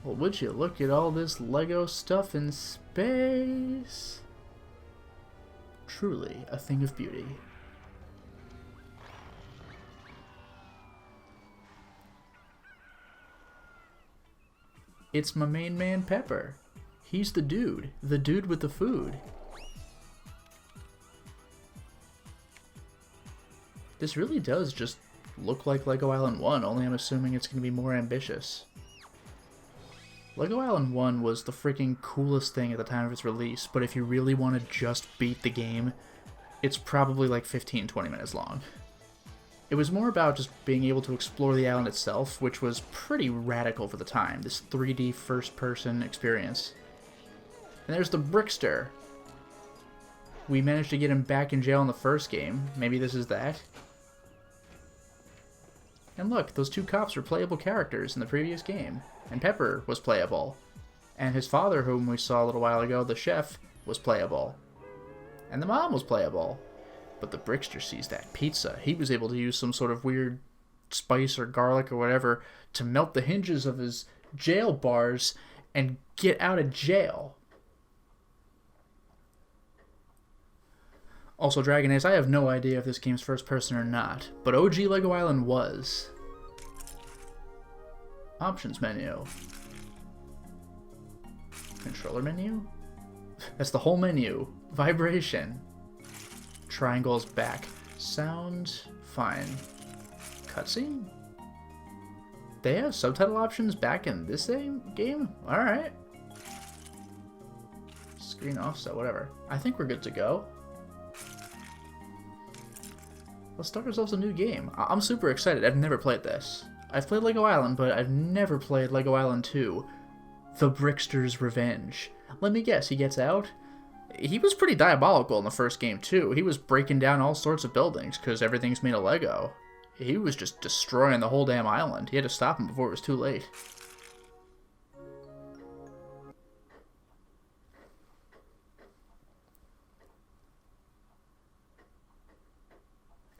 Well, would you look at all this Lego stuff in space? Truly a thing of beauty. It's my main man Pepper. He's the dude with the food. This really does just look like Lego Island 1, only I'm assuming it's going to be more ambitious. Lego Island 1 was the freaking coolest thing at the time of its release, but if you really want to just beat the game, it's probably like 15-20 minutes long. It was more about just being able to explore the island itself, which was pretty radical for the time, this 3D first-person experience. And there's the Brickster. We managed to get him back in jail in the first game. Maybe this is that. And look, those two cops were playable characters in the previous game. And Pepper was playable. And his father, whom we saw a little while ago, the chef, was playable. And the mom was playable. But the Brickster sees that pizza. He was able to use some sort of weird spice or garlic or whatever to melt the hinges of his jail bars and get out of jail. Also, Dragon Ace, I have no idea if this game's first person or not, but OG Lego Island was. Options menu. Controller menu? That's the whole menu. Vibration. Triangle's back. Sound, fine. Cutscene? They have subtitle options back in this game? Alright. Screen offset, whatever. I think we're good to go. Let's start ourselves a new game. I'm super excited. I've never played this. I've played Lego Island, but I've never played Lego Island 2. The Brickster's Revenge. Let me guess, he gets out? He was pretty diabolical in the first game, too. He was breaking down all sorts of buildings, because everything's made of Lego. He was just destroying the whole damn island. He had to stop him before it was too late.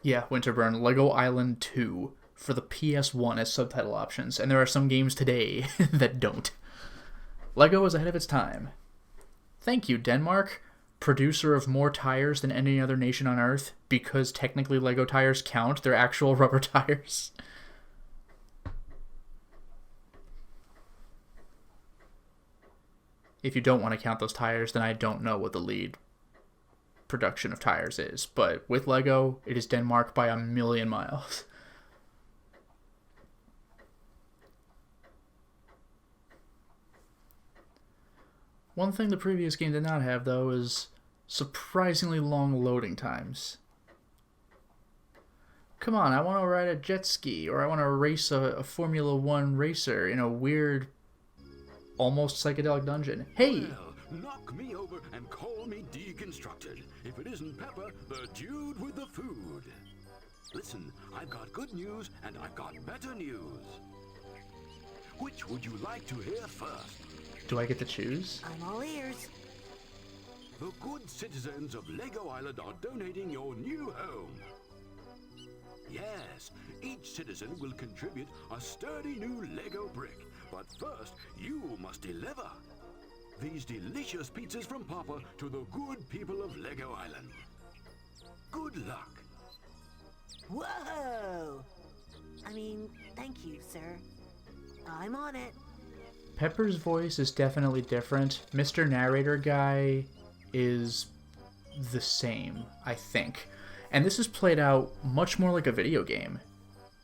Yeah, Winterburn, Lego Island 2 for the PS1 as subtitle options, and there are some games today that don't. Lego is ahead of its time. Thank you, Denmark, producer of more tires than any other nation on Earth, because technically Lego tires count, they're actual rubber tires. If you don't want to count those tires, then I don't know what the lead production of tires is, but with Lego, it is Denmark by a million miles. One thing the previous game did not have, though, is surprisingly long loading times. Come on, I want to ride a jet ski, or I want to race a Formula 1 racer in a weird, almost psychedelic dungeon. Hey! Well, knock me over and call me deconstructed. If it isn't Pepper, the dude with the food. Listen, I've got good news and I've got better news. Which would you like to hear first? Do I get to choose? I'm all ears. The good citizens of Lego Island are donating your new home. Yes, each citizen will contribute a sturdy new Lego brick. But first, you must deliver these delicious pizzas from Papa to the good people of Lego Island. Good luck. Whoa! I mean, thank you, sir. I'm on it. Pepper's voice is definitely different. Mr. Narrator guy is the same, I think. And this is played out much more like a video game.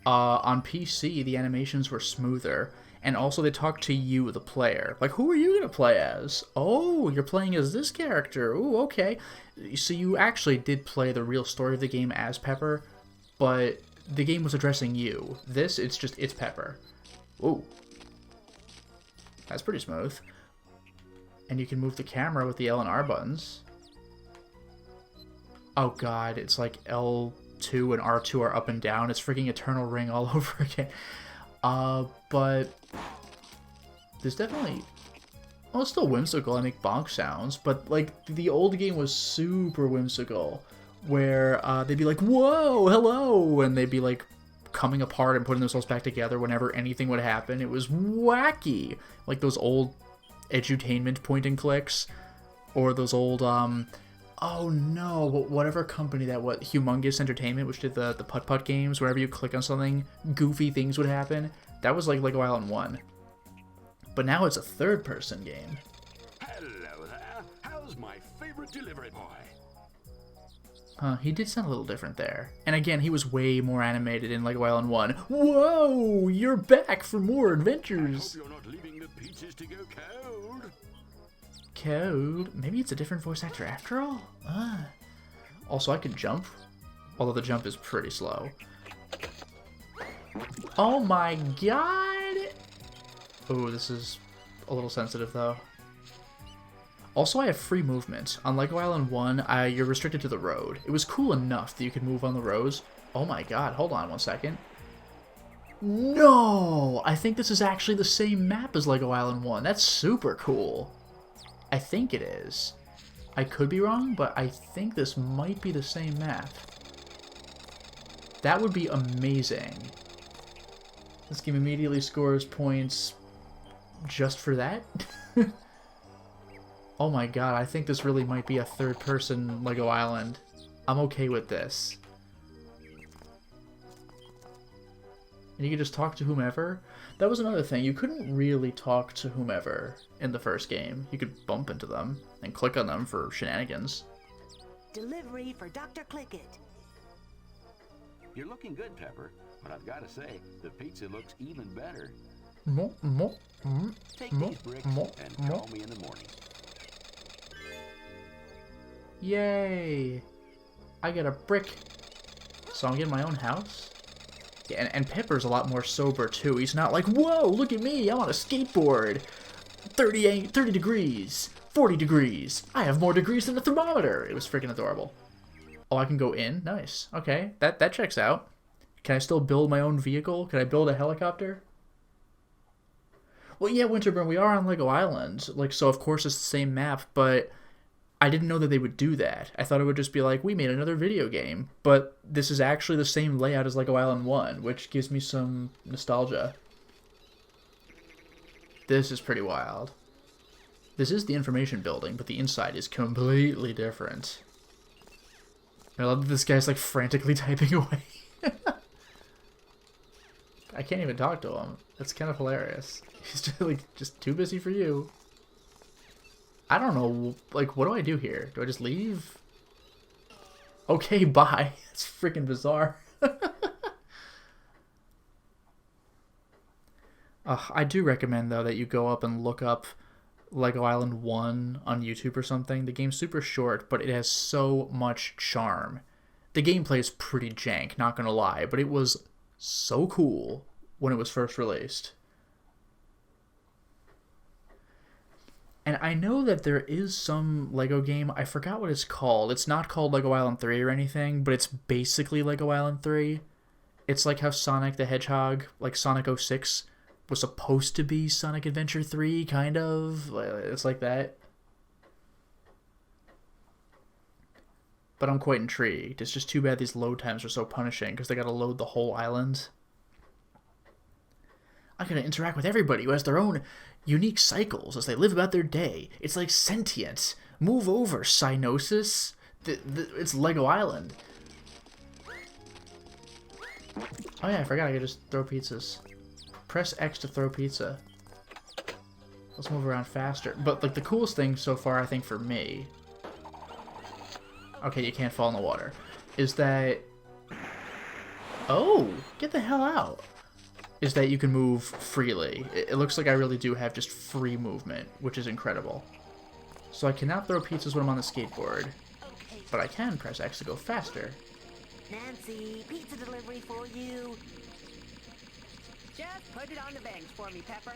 On PC, the animations were smoother. And also they talk to you, the player. Like, who are you going to play as? Oh, you're playing as this character. Ooh, okay. So you actually did play the real story of the game as Pepper, but the game was addressing you. This, it's Pepper. Ooh. That's pretty smooth. And you can move the camera with the L and R buttons. Oh god, it's like L2 and R2 are up and down. It's freaking Eternal Ring all over again. But there's definitely... Well, it's still whimsical. I make bonk sounds. But, like, the old game was super whimsical. Where they'd be like, whoa, hello! And they'd be, like, coming apart and putting themselves back together whenever anything would happen. It was wacky. Like those old edutainment point and clicks, or those old, oh no, whatever company that was, Humongous Entertainment, which did the putt-putt games. Whenever you click on something, goofy things would happen. That was like Lego Island 1. But now it's a third-person game. Hello there. How's my favorite delivery boy? Huh, he did sound a little different there. And again, he was way more animated in Lego Island 1. Whoa! You're back for more adventures! I hope you're not leaving the pizzas to go cold. Cold? Maybe it's a different voice actor after all? Also, I could jump. Although the jump is pretty slow. Oh my god! Ooh, this is a little sensitive though. Also, I have free movement. On Lego Island 1, you're restricted to the road. It was cool enough that you could move on the roads. Oh my god, hold on one second. No! I think this is actually the same map as Lego Island 1. That's super cool. I think it is. I could be wrong, but I think this might be the same map. That would be amazing. This game immediately scores points just for that? Oh my god, I think this really might be a third-person Lego Island. I'm okay with this. And you could just talk to whomever? That was another thing. You couldn't really talk to whomever in the first game. You could bump into them and click on them for shenanigans. Delivery for Dr. Clickett. You're looking good, Pepper, but I've got to say, the pizza looks even better. Take these bricks and call me in the morning. Yay! I get a brick. So I'm getting my own house? Yeah, and Pepper's a lot more sober too. He's not like, whoa, look at me, I'm on a skateboard. 30 degrees, 40 degrees. I have more degrees than a thermometer. It was freaking adorable. Oh, I can go in? Nice. Okay, that checks out. Can I still build my own vehicle? Can I build a helicopter? Well, yeah, Winterburn, we are on Lego Island. Like, so of course it's the same map, but I didn't know that they would do that. I thought it would just be like, we made another video game. But this is actually the same layout as Lego Island 1, which gives me some nostalgia. This is pretty wild. This is the information building, but the inside is completely different. I love that this guy's like frantically typing away. I can't even talk to him. That's kind of hilarious. He's just like, just too busy for you. I don't know, like, what do I do here? Do I just leave? Okay, bye. It's freaking bizarre. I do recommend, though, that you go up and look up Lego Island 1 on YouTube or something. The game's super short, but it has so much charm. The gameplay is pretty jank, not gonna lie, but it was so cool when it was first released. And I know that there is some Lego game, I forgot what it's called. It's not called Lego Island 3 or anything, but it's basically Lego Island 3. It's like how Sonic the Hedgehog, like Sonic 06, was supposed to be Sonic Adventure 3, kind of. It's like that. But I'm quite intrigued. It's just too bad these load times are so punishing, because they gotta load the whole island. I gotta interact with everybody who has their own unique cycles as they live about their day. It's like sentient. Move over, Cynosis. It's Lego Island. Oh yeah, I forgot I could just throw pizzas. Press X to throw pizza. Let's move around faster. But like the coolest thing so far, I think for me... Okay, you can't fall in the water. Is that... Oh! Get the hell out! Is that you can move freely. It looks like I really do have just free movement, which is incredible. So I cannot throw pizzas when I'm on the skateboard, but I can press X to go faster. Nancy, pizza delivery for you. Just put it on the bench for me, Pepper.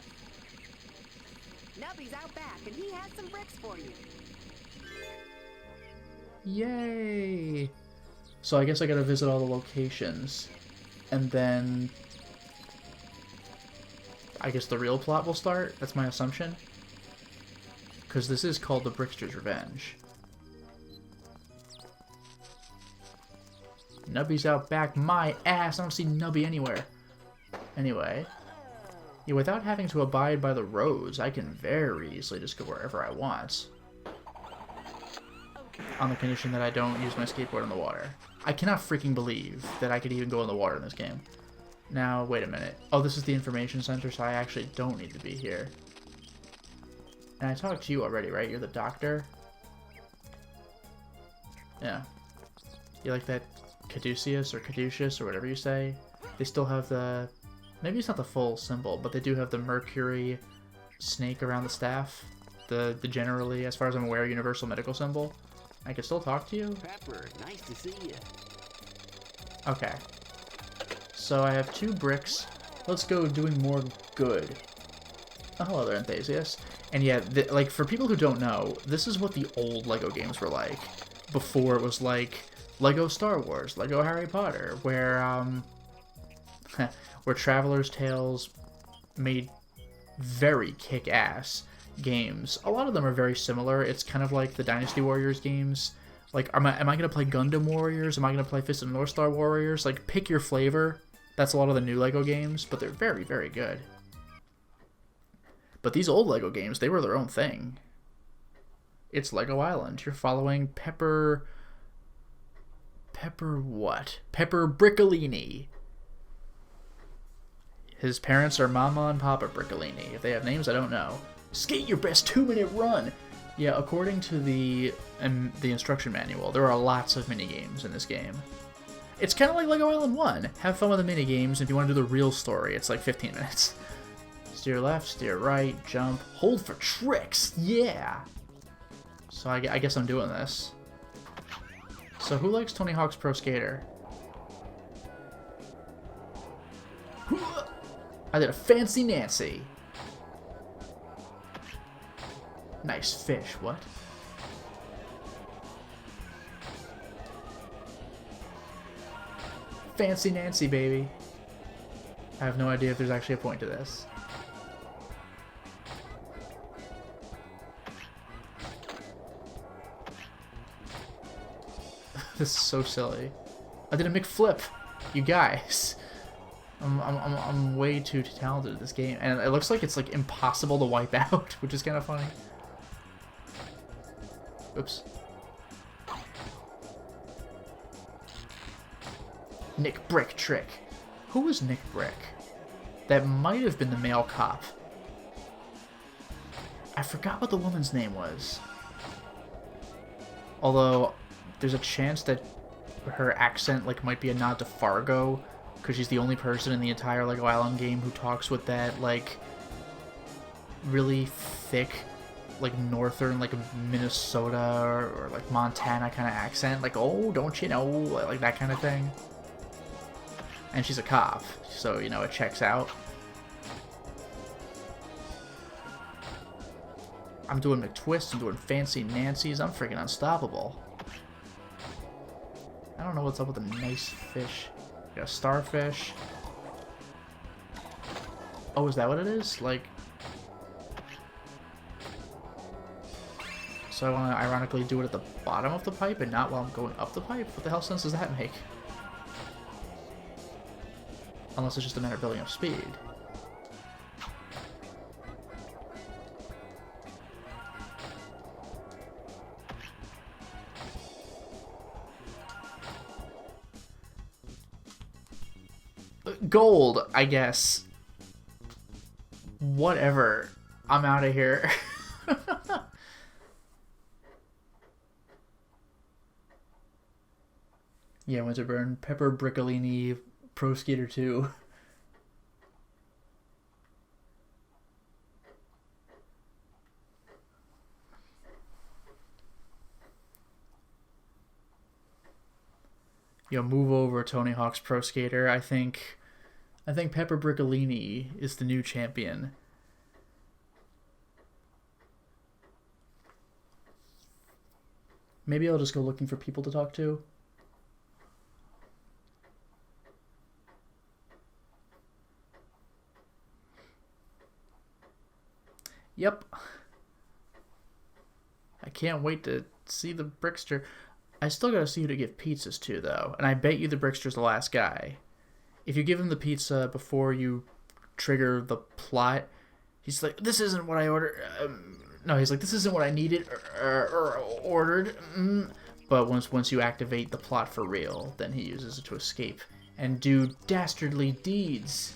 Nubby's out back, and he has some bricks for you. Yay! So I guess I gotta visit all the locations, and then... I guess the real plot will start? That's my assumption. Because this is called the Brickster's Revenge. Nubby's out back my ass. I don't see Nubby anywhere. Anyway. Yeah, without having to abide by the roads, I can very easily just go wherever I want. On the condition that I don't use my skateboard in the water. I cannot freaking believe that I could even go in the water in this game. Now, wait a minute. Oh, this is the information center, so I actually don't need to be here. And I talked to you already, right? You're the doctor? Yeah. You like that caduceus or caduceus or whatever you say? They still have the... Maybe it's not the full symbol, but they do have the Mercury snake around the staff. The generally, as far as I'm aware, universal medical symbol. I can still talk to you? Pepper, nice to see you. Okay. So I have 2 bricks. Let's go doing more good. Oh, hello there, Enthusiast. And yeah, like, for people who don't know, this is what the old LEGO games were like. Before it was like LEGO Star Wars, LEGO Harry Potter, where, where Traveler's Tales made very kick-ass games. A lot of them are very similar. It's kind of like the Dynasty Warriors games. Like, am I going to play Gundam Warriors? Am I going to play Fist of the North Star Warriors? Like, pick your flavor. That's a lot of the new LEGO games, but they're very, very good. But these old LEGO games, they were their own thing. It's Lego Island. You're following Pepper what? Pepper Briccolini. His parents are Mama and Papa Briccolini. If they have names, I don't know. Skate your best 2-minute run! Yeah, according to the instruction manual, there are lots of minigames in this game. It's kind of like Lego Island 1. Have fun with the minigames. If you want to do the real story, it's like 15 minutes. Steer left, steer right, jump, hold for tricks! Yeah! So I guess I'm doing this. So who likes Tony Hawk's Pro Skater? I did a fancy Nancy. Nice fish, what? Fancy Nancy, baby. I have no idea if there's actually a point to this. This is so silly. I did a McFlip, you guys. I'm way too talented at this game, and it looks like it's like impossible to wipe out, which is kind of funny. Oops. Nick Brick trick. Who was Nick Brick? That might have been the male cop. I forgot what the woman's name was. Although, there's a chance that her accent like might be a nod to Fargo, because she's the only person in the entire Lego Island game who talks with that like really thick, like northern, like Minnesota or like Montana kind of accent, like, oh, don't you know, like that kind of thing. And she's a cop, so you know it checks out. I'm doing McTwists, I'm doing fancy Nancy's, I'm freaking unstoppable. I don't know what's up with the nice fish. Got a starfish. Oh, is that what it is? Like... So I want to ironically do it at the bottom of the pipe and not while I'm going up the pipe? What the hell sense does that make? Unless it's just a matter of building up speed. Gold, I guess. Whatever. I'm out of here. Yeah, Winterburn. Pepper Briccolini, Pro Skater 2. Yo, move over, Tony Hawk's Pro Skater. I think Pepper Briccolini is the new champion. Maybe I'll just go looking for people to talk to. Yep. I can't wait to see the Brickster. I still gotta see who to give pizzas to, though. And I bet you the Brickster's the last guy. If you give him the pizza before you trigger the plot, he's like, this isn't what I ordered. No, he's like, this isn't what I needed or ordered. But once you activate the plot for real, then he uses it to escape and do dastardly deeds.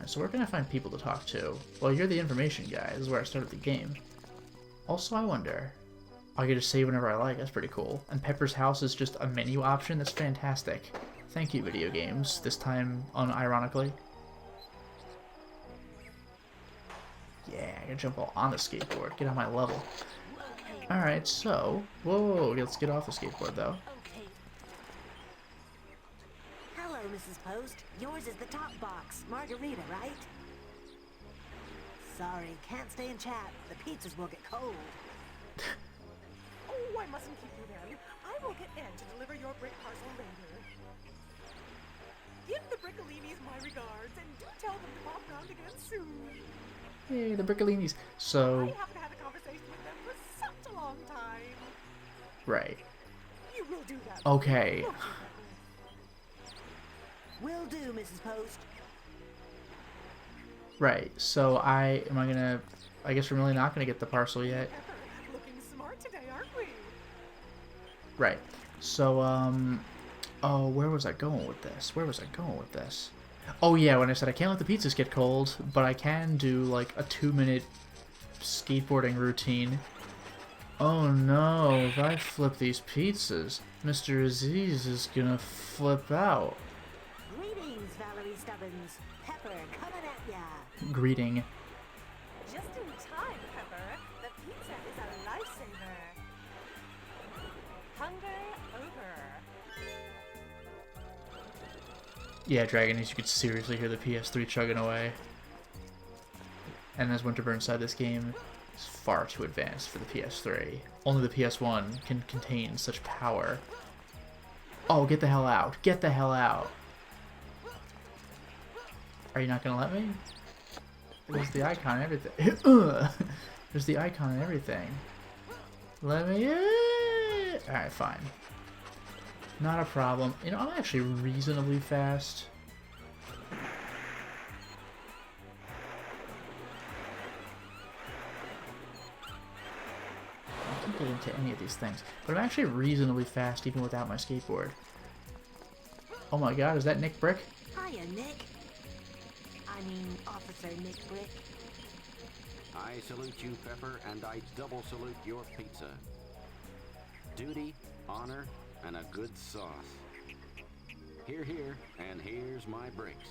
So where can I find people to talk to? Well, you're the information guy. This is where I started the game. Also, I wonder... I get to save whenever I like. That's pretty cool. And Pepper's house is just a menu option. That's fantastic. Thank you, video games. This time, unironically. Yeah, I can jump all on the skateboard. Get on my level. Alright, so... Whoa, let's get off the skateboard, though. Okay. Hello, Mrs. Post. Yours is the top box. Margarita, right? Sorry, can't stay and chat. The pizzas will get cold. Oh, I mustn't keep you then. I will get Ed to deliver your brick parcel later. Give the Brickolinis my regards, and do tell them to pop round again soon. Yay, the Brickolinis. So... I haven't had a conversation with them for such a long time. Right. You will do that. Okay. Will do, Mrs. Post. Right, so I guess we're really not gonna get the parcel yet. Pepper, looking smart today, aren't we? Right. So, oh, where was I going with this? Oh yeah, when I said I can't let the pizzas get cold, but I can do like a 2-minute skateboarding routine. Oh no, if I flip these pizzas, Mr. Aziz is gonna flip out. Greetings, Valerie Stubbins. Pepper coming at ya. Greeting. Just in time, Pepper. The pizza is a lifesaver. Hunger over. Yeah, Dragon, as you could seriously hear the PS3 chugging away. And as Winterburn said, this game is far too advanced for the PS3. Only the PS1 can contain such power. Oh, get the hell out. Get the hell out. Are you not gonna let me? There's the icon and everything. There's the icon and everything. Let me in. Alright, fine. Not a problem. You know, I'm actually reasonably fast. I can't get into any of these things. But I'm actually reasonably fast even without my skateboard. Oh my god, is that Nick Brick? Hiya, Nick. I mean, Officer Nick Brick. I salute you, Pepper, and I double salute your pizza. Duty, honor, and a good sauce. Here, and here's my bricks.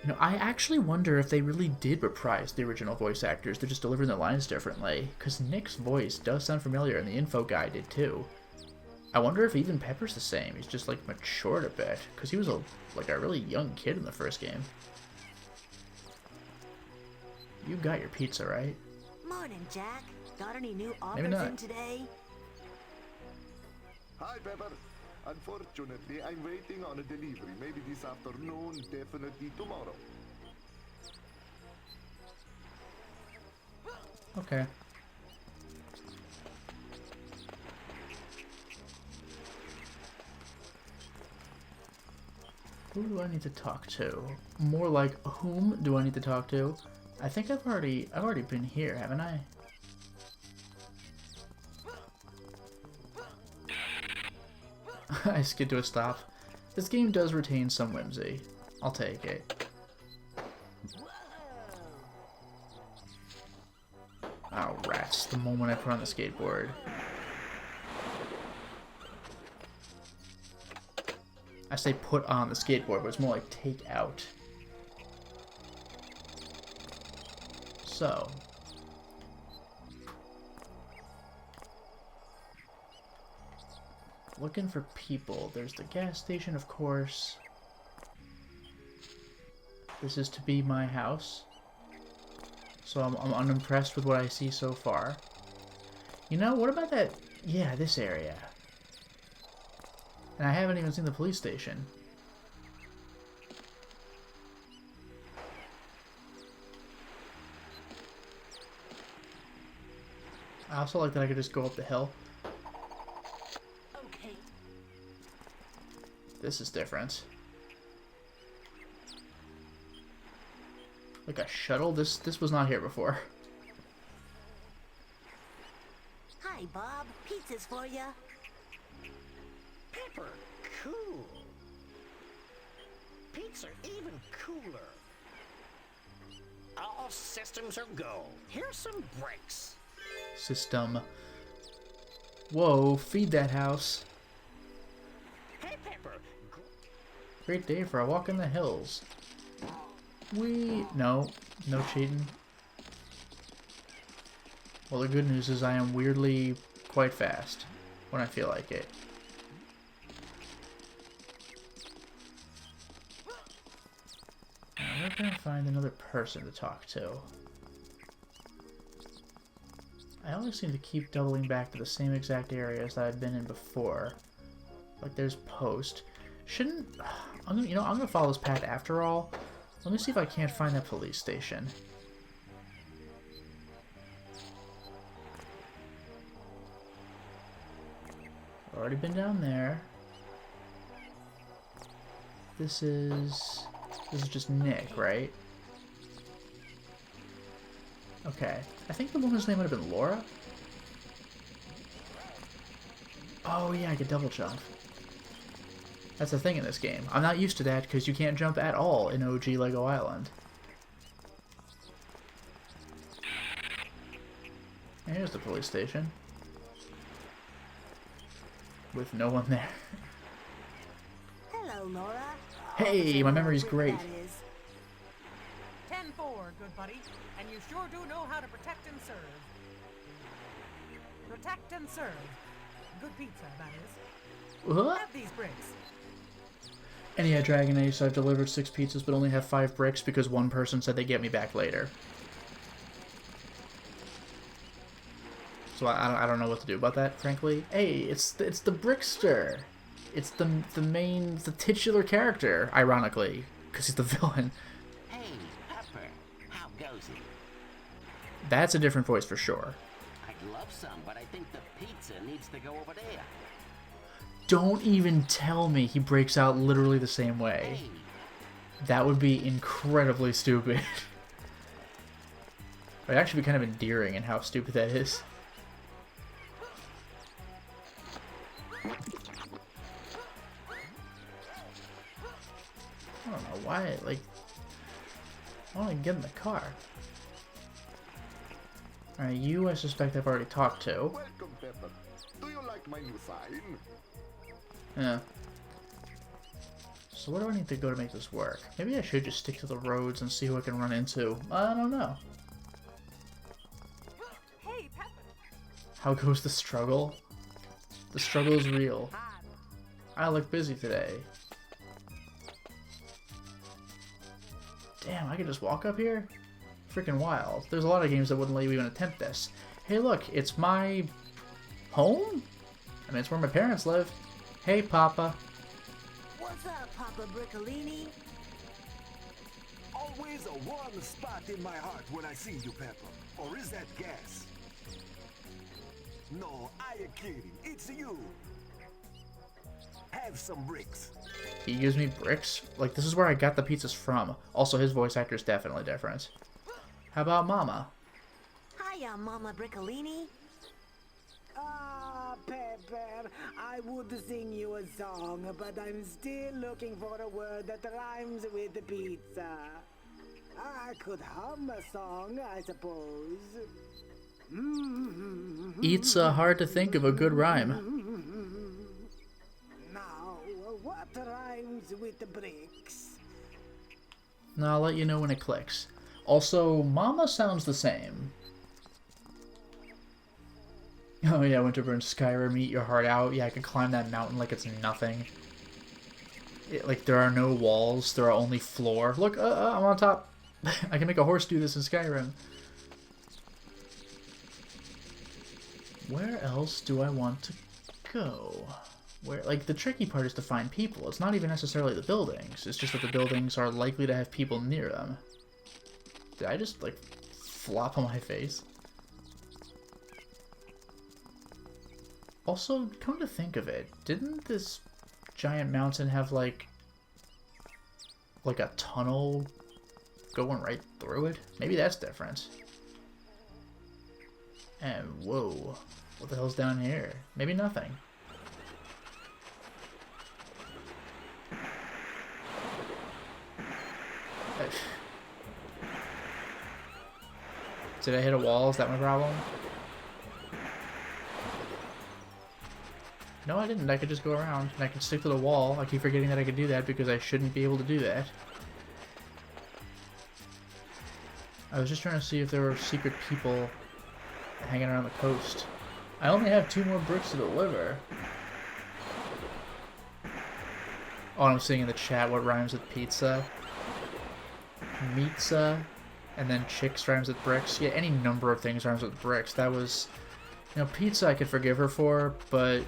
You know, I actually wonder if they really did reprise the original voice actors. They're just delivering their lines differently. Because Nick's voice does sound familiar, and the info guy did too. I wonder if even Pepper's the same. He's just, like, matured a bit. Because he was, a really young kid in the first game. You got your pizza, right? Morning, Jack. Got any new Maybe offers not. in today? Hi, Pepper. Unfortunately, I'm waiting on a delivery. Maybe this afternoon, definitely tomorrow. Okay. Who do I need to talk to? More like, whom do I need to talk to? I think I've already been here, haven't I? I skid to a stop. This game does retain some whimsy. I'll take it. Oh, rats. The moment I put on the skateboard. I say put on the skateboard, but it's more like take out. So. Looking for people. There's the gas station, of course. This is to be my house. So I'm unimpressed with what I see so far. You know, what about that? Yeah, this area. And I haven't even seen the police station. I also like that I could just go up the hill. This is different. Like a shuttle? This was not here before. Hi, Bob. Pizza's for you. Pepper, cool. Pizza even cooler. All systems are go. Here's some bricks. System. Whoa, feed that house. Hey, Pepper. Great day for a walk in the hills. No cheating. Well, the good news is I am weirdly quite fast when I feel like it. I'm never gonna find another person to talk to. I always seem to keep doubling back to the same exact areas that I've been in before. Like there's Post. I'm gonna follow this path after all. Let me see if I can't find that police station. Already been down there. This is just Nick, right? Okay. I think the woman's name would have been Laura. Oh yeah, I could double jump. That's the thing in this game. I'm not used to that because you can't jump at all in OG Lego Island. And here's the police station. With no one there. Hello, Laura. Hey, my memory's great. 10-4, good buddy. And you sure do know how to protect and serve. Protect and serve. Good pizza, that is. What? Have these bricks. And yeah, Dragon Ace, I've delivered 6 pizzas but only have 5 bricks because one person said they'd get me back later. So I don't know what to do about that, frankly. Hey, it's the Brickster. It's the titular character, ironically, because he's the villain. Hey, Pepper, how goes it? That's a different voice for sure. I'd love some, but I think the pizza needs to go over there. Don't even tell me he breaks out literally the same way. Hey, That would be incredibly stupid. It'd actually be kind of endearing in how stupid that is. I don't know why, like, I want to get in the car. Alright, you I suspect I've already talked to. Welcome, Pepper. Do you like my new sign? Yeah. So where do I need to go to make this work? Maybe I should just stick to the roads and see who I can run into. I don't know. Hey, Pepper. How goes the struggle? The struggle is real. Hi. I look busy today. Damn, I could just walk up here? Freaking wild. There's a lot of games that wouldn't let you even attempt this. Hey look, it's my home? I mean, it's where my parents live. Hey, Papa. What's up, Papa Briccolini? Always a warm spot in my heart when I see you, Pepper. Or is that gas? No, I am kidding. It's you. Have some bricks. He gives me bricks? Like, this is where I got the pizzas from. Also, his voice actor is definitely different. How about Mama? Hiya, Mama Briccolini. Ah, Pepper, I would sing you a song, but I'm still looking for a word that rhymes with the pizza. I could hum a song, I suppose. It's hard to think of a good rhyme. Now, what rhymes with the bricks? No, I'll let you know when it clicks. Also, Mama sounds the same. Oh yeah, Winterburn Skyrim, eat your heart out. Yeah, I could climb that mountain like it's nothing. Like, there are no walls, there are only floor. Look, I'm on top. I can make a horse do this in Skyrim. Where else do I want to go? Where, like, the tricky part is to find people. It's not even necessarily the buildings. It's just that the buildings are likely to have people near them. Did I just, like, flop on my face? Also, come to think of it, didn't this giant mountain have like a tunnel going right through it? Maybe that's different. And whoa, what the hell's down here? Maybe nothing. Did I hit a wall? Is that my problem? No, I didn't. I could just go around, and I could stick to the wall. I keep forgetting that I could do that because I shouldn't be able to do that. I was just trying to see if there were secret people hanging around the coast. I only have 2 more bricks to deliver. Oh, I'm seeing in the chat what rhymes with pizza. Pizza. And then chicks rhymes with bricks. Yeah, any number of things rhymes with bricks. That was, you know, pizza I could forgive her for, but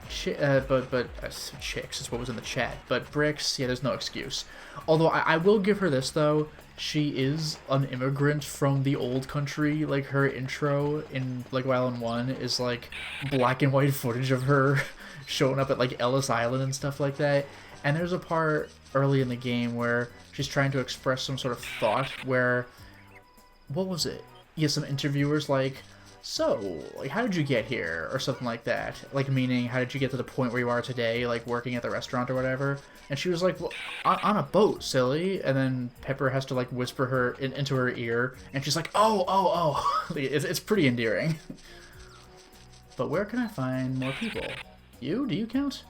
chicks is what was in the chat. But bricks, yeah, there's no excuse. Although I will give her this though, she is an immigrant from the old country. Like her intro in Lego Island 1 is like black and white footage of her showing up at like Ellis Island and stuff like that. And there's a part early in the game where she's trying to express some sort of thought where, what was it? Yeah, some interviewers like, so, like, how did you get here? Or something like that. Like, meaning, how did you get to the point where you are today, like, working at the restaurant or whatever? And she was like, well, on a boat, silly. And then Pepper has to, like, whisper her into her ear. And she's like, oh. It's pretty endearing. But where can I find more people? You? Do you count?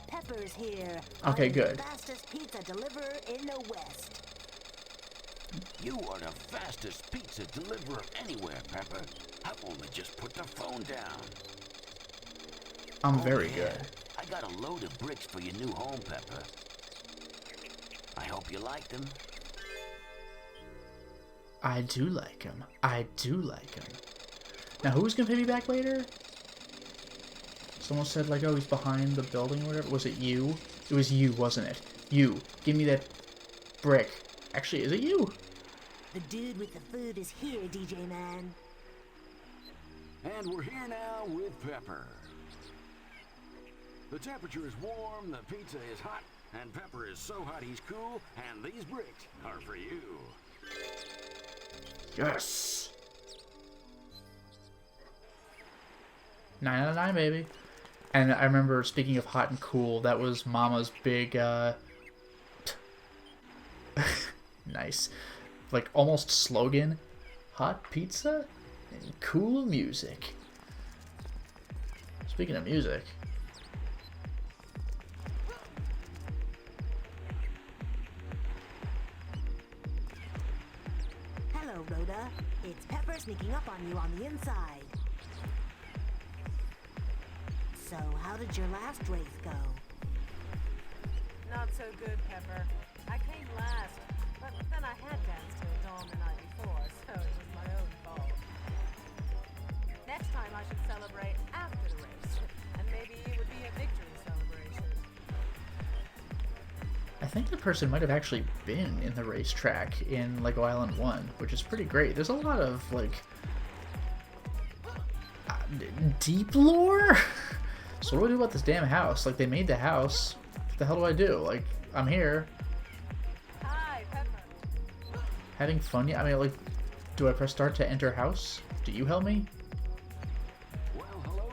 Pepper's here. Okay, I'm good. The fastest pizza deliverer in the West. You are the fastest pizza deliverer anywhere, Pepper. I've only just put the phone down. I'm very good. I got a load of bricks for your new home, Pepper. I hope you like them. I do like him. I do like him. Now, who's gonna pay me back later? Someone said, like, oh, he's behind the building or whatever. Was it you? It was you, wasn't it? You. Give me that brick. Actually, is it you? The dude with the food is here, DJ Man. And we're here now with Pepper. The temperature is warm, the pizza is hot, and Pepper is so hot he's cool, and these bricks are for you. Yes! 9 out of 9, baby. And I remember, speaking of hot and cool, that was Mama's big, nice. Like, almost slogan. Hot pizza and cool music. Speaking of music. Hello, Rhoda. It's Pepper sneaking up on you on the inside. So, how did your last race go? Not so good, Pepper. I came last, but then I had danced till dawn the night before, so it was my own fault. Next time I should celebrate after the race, and maybe it would be a victory celebration. I think the person might have actually been in the racetrack in Lego Island 1, which is pretty great. There's a lot of, like, deep lore? So what do I do about this damn house? Like, they made the house. What the hell do I do? Like, I'm here. Hi, Pepper. Having fun? Yeah, I mean, like, do I press start to enter house? Do you help me? Well, hello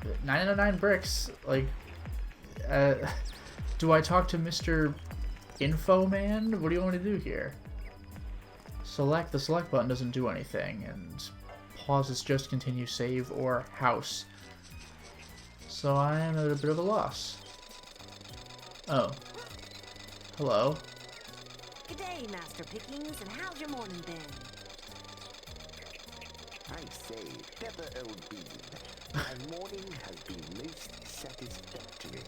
there. 9 out of 9 bricks. Like, do I talk to Mr. Info Man? What do you want me to do here? Select. The select button doesn't do anything, and pause is just continue, save, or house. So I am at a bit of a loss. Oh. Hello. Good day, Master Pickings, and how's your morning been? I say, Pepper old bean, my morning has been most satisfactory.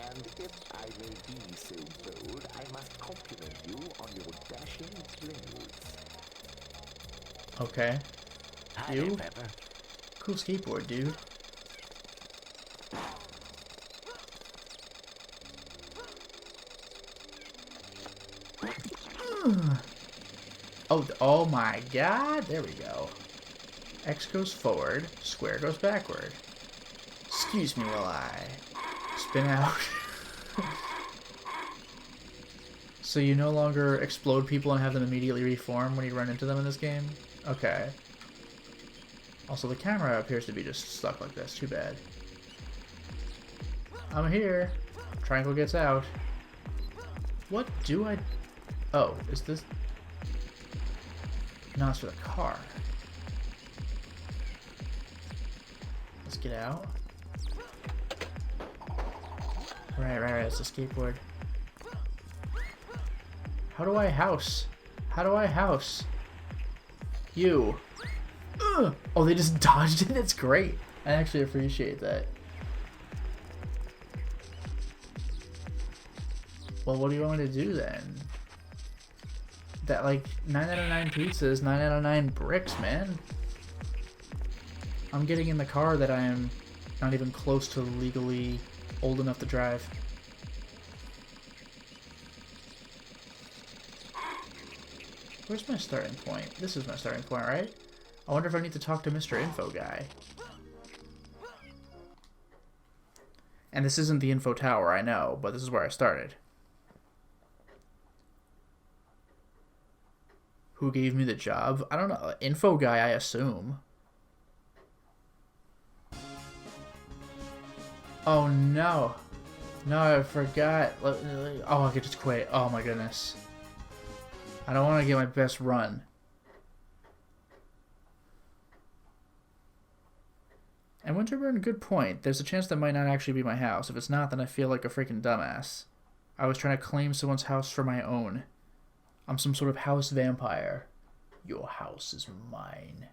And if I may be so bold, I must compliment you on your dashing clothes. Okay. Hi You? there, Pepper. Cool skateboard, dude. Oh my god. There we go. X goes forward, square goes backward. Excuse me while I spin out. So you no longer explode people and have them immediately reform when you run into them in this game? Okay. Also, the camera appears to be just stuck like this. Too bad. I'm here. Triangle gets out. What do I... Oh, is this... No, it's for the car. Let's get out. Right, it's a skateboard. How do I house? How do I house? You. Ugh. Oh, they just dodged it? That's great. I actually appreciate that. Well, what do you want me to do then? That, like, 9 out of 9 pizzas, 9 out of 9 bricks, man. I'm getting in the car that I am not even close to legally old enough to drive. Where's my starting point? This is my starting point, right? I wonder if I need to talk to Mr. Info Guy. And this isn't the info tower, I know, but this is where I started. Who gave me the job? I don't know. Info Guy, I assume. Oh no. No, I forgot. Oh, I could just quit. Oh my goodness. I don't want to get my best run. And Winterburn, good point. There's a chance that might not actually be my house. If it's not, then I feel like a freaking dumbass. I was trying to claim someone's house for my own. I'm some sort of house vampire. Your house is mine.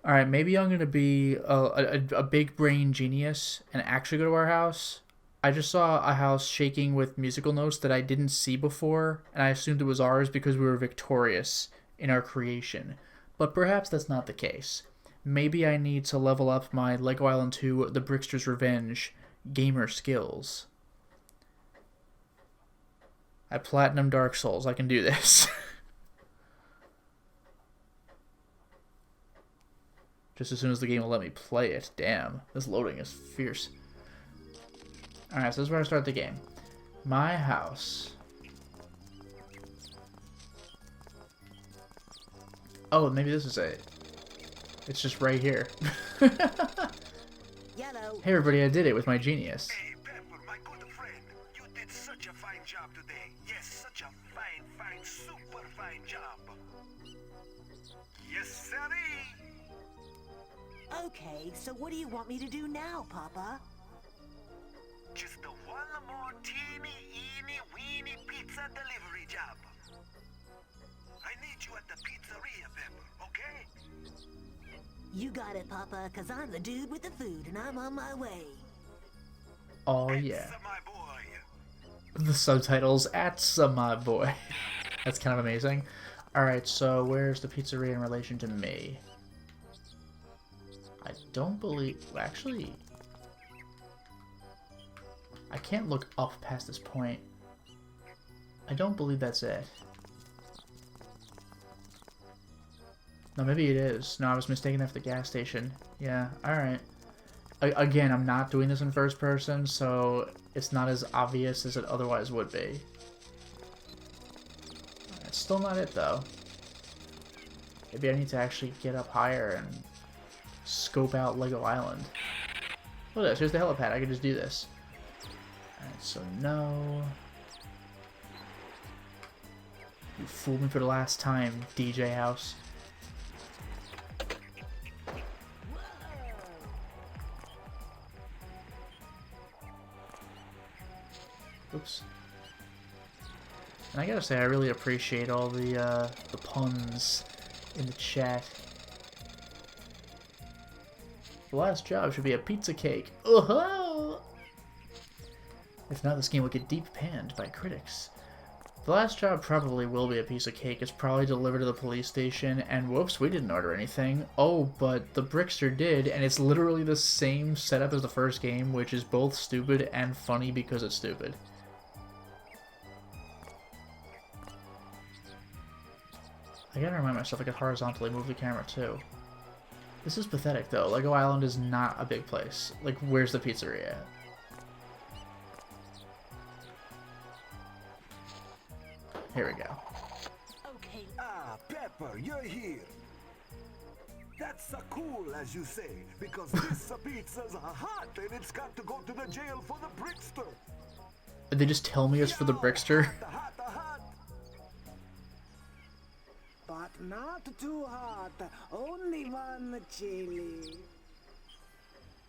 Alright, maybe I'm going to be a big brain genius and actually go to our house. I just saw a house shaking with musical notes that I didn't see before, and I assumed it was ours because we were victorious in our creation. But perhaps that's not the case. Maybe I need to level up my Lego Island 2 The Brickster's Revenge gamer skills. I platinum Dark Souls. I can do this. Just as soon as the game will let me play it. Damn, this loading is fierce. Alright, so this is where I start the game. My house. Oh, maybe this is it. It's just right here. Yellow. Hey everybody, I did it with my genius. Hey, Pepper, my good friend. You did such a fine job today. Yes, such a fine, super fine job. Yes, sirree. Okay, so what do you want me to do now, Papa? Just a one more teeny, weeny pizza delivery job. I need you at the pizzeria, Pepper, okay? You got it, Papa, because I'm the dude with the food, and I'm on my way. Oh, yeah. That's my boy. The subtitles, "At's my boy." That's kind of amazing. Alright, so where's the pizzeria in relation to me? I don't believe... Actually... I can't look up past this point. I don't believe that's it. No, maybe it is. No, I was mistaken after the gas station. Yeah, alright. Again, I'm not doing this in first person, so it's not as obvious as it otherwise would be. It's still not it, though. Maybe I need to actually get up higher and scope out Lego Island. Look at this, here's the helipad, I can just do this. Alright, so no. You fooled me for the last time, DJ House. Oops. And I gotta say, I really appreciate all the puns in the chat. The last job should be a pizza cake. Oh-ho! If not, this game will get deep panned by critics. The last job probably will be a piece of cake. It's probably delivered to the police station, and whoops, we didn't order anything. Oh, but the Brickster did, and it's literally the same setup as the first game, which is both stupid and funny because it's stupid. I gotta remind myself I could horizontally move the camera too. This is pathetic though. Lego Island is not a big place. Like, where's the pizzeria at? Here we go. Okay. Ah, Pepper, you're here. That's so cool, as you say, because this pizza's hot and it's got to go to the jail for the Brickster. Did they just tell me it's for the Brickster? Hot. But not too hot. Only one chili.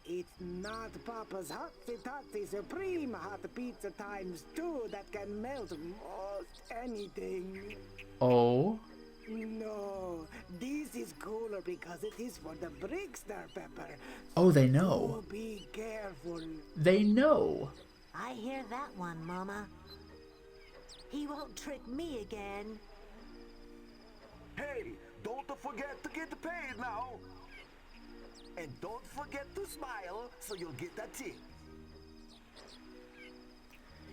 It's not Papa's Hotsy Totsy Supreme Hot Pizza times 2 that can melt most anything. Oh? No, this is cooler because it is for the Brickster, Pepper. Oh, they know. So be careful. They know. I hear that one, Mama. He won't trick me again. Hey, don't forget to get paid now. And don't forget to smile so you'll get that tip.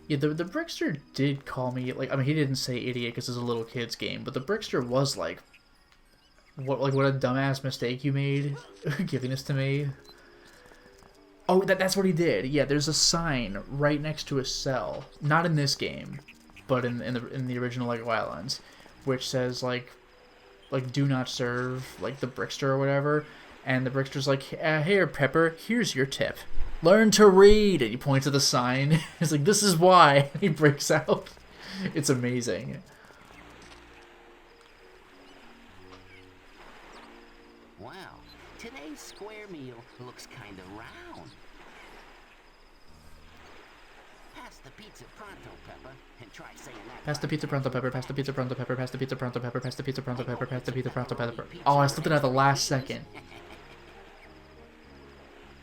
Yeah, the Brickster did call me, like, I mean, he didn't say idiot because it's a little kid's game, but the Brickster was like, what a dumbass mistake you made giving this to me. Oh, that's what he did. Yeah, there's a sign right next to a cell, not in this game, but in the original Lego Islands, which says like do not serve, like the Brickster or whatever, and the Brickster's like, here Pepper, here's your tip. Learn to read! And he points to the sign. He's like, this is why. He breaks out. It's amazing. Wow, today's square meal looks kind of round. Pass the pizza pronto, Pepper, and try saying that. Pass the pizza pronto, Pepper. Pass the pizza pronto, Pepper. Pass the pizza pronto, Pepper. Pass the pizza pronto, Pepper. Pass the pizza pronto, Pepper. Oh, I slipped it at the last second.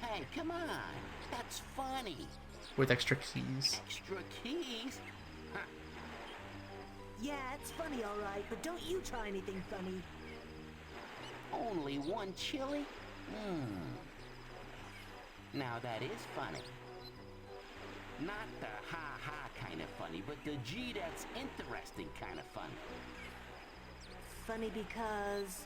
Hey, come on. That's funny. With extra keys. Extra keys? Huh. Yeah, it's funny, all right, but don't you try anything funny. Only one chili? Now that is funny. Not the ha-ha kind of funny, but the gee, that's interesting kind of funny. Funny because...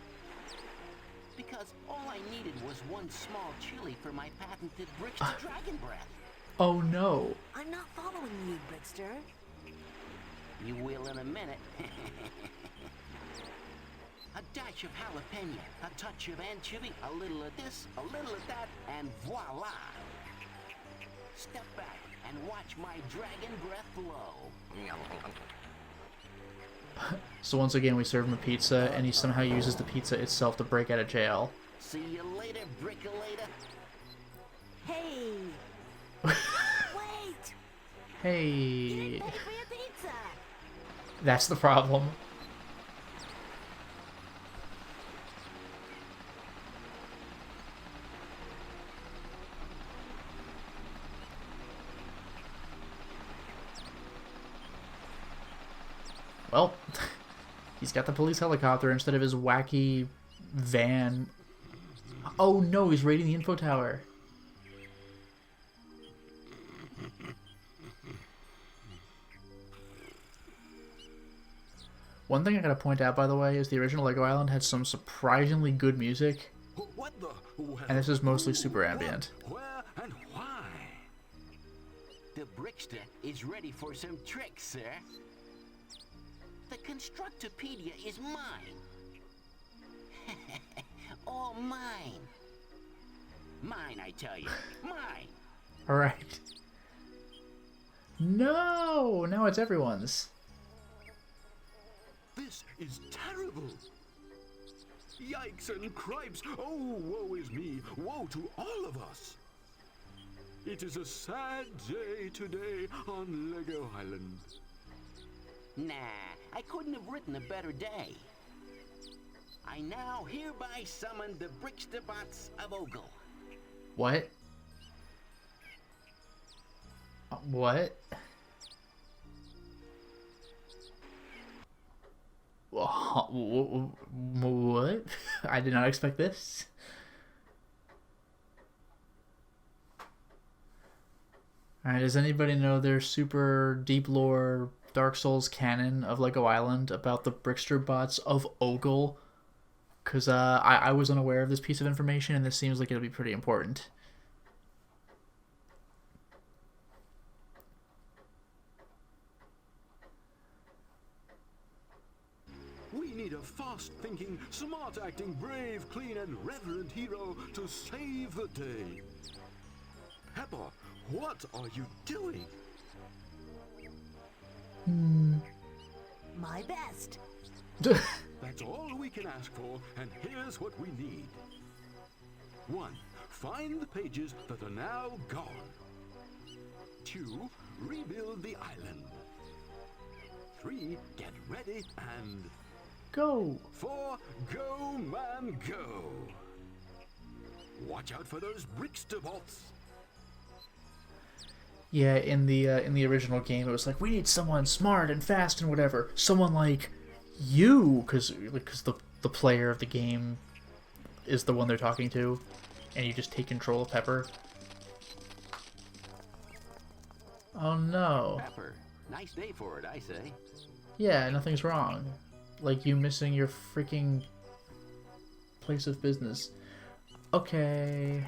Because all I needed was one small chili for my patented Brickster Dragon Breath. Oh no. I'm not following you, Brickster. You will in a minute. A dash of jalapeno, a touch of anchovy, a little of this, a little of that, and voila! Step back and watch my dragon breath flow. So once again, we serve him a pizza, and he somehow uses the pizza itself to break out of jail. See you later, Brickalator. Hey! Wait! You Hey. didn't pay for your pizza! That's the problem. Well, he's got the police helicopter instead of his wacky van. Oh no, he's raiding the info tower. One thing I gotta point out, by the way, is the original Lego Island had some surprisingly good music, What the? and this is mostly super ambient. Where and why? The Brickster is ready for some tricks, sir. The Constructopedia is mine. All mine. Mine, I tell you. Mine. Alright. No! Now it's everyone's. This is terrible. Yikes and cripes! Oh, woe is me! Woe to all of us! It is a sad day today on Lego Island. Nah, I couldn't have written a better day. I now hereby summon the Bricksterbots of Ogle. What? What? What? I did not expect this. Alright, does anybody know their super deep lore Dark Souls canon of Lego Island about the Brickster bots of Ogle, because I was unaware of this piece of information, and this seems like it'll be pretty important. We need a fast-thinking, smart-acting, brave, clean, and reverent hero to save the day. Pepper, what are you doing? My best. That's all we can ask for, and here's what we need. 1. Find the pages that are now gone. 2. Rebuild the island. 3. Get ready and... Go! 4. Go, man, go! Watch out for those Brickster bots. Yeah, in the original game, it was like, we need someone smart and fast and whatever. Someone like you, because the player of the game is the one they're talking to, and you just take control of Pepper. Oh no. Pepper, nice day for it, I say. Yeah, nothing's wrong. Like you missing your freaking place of business. Okay.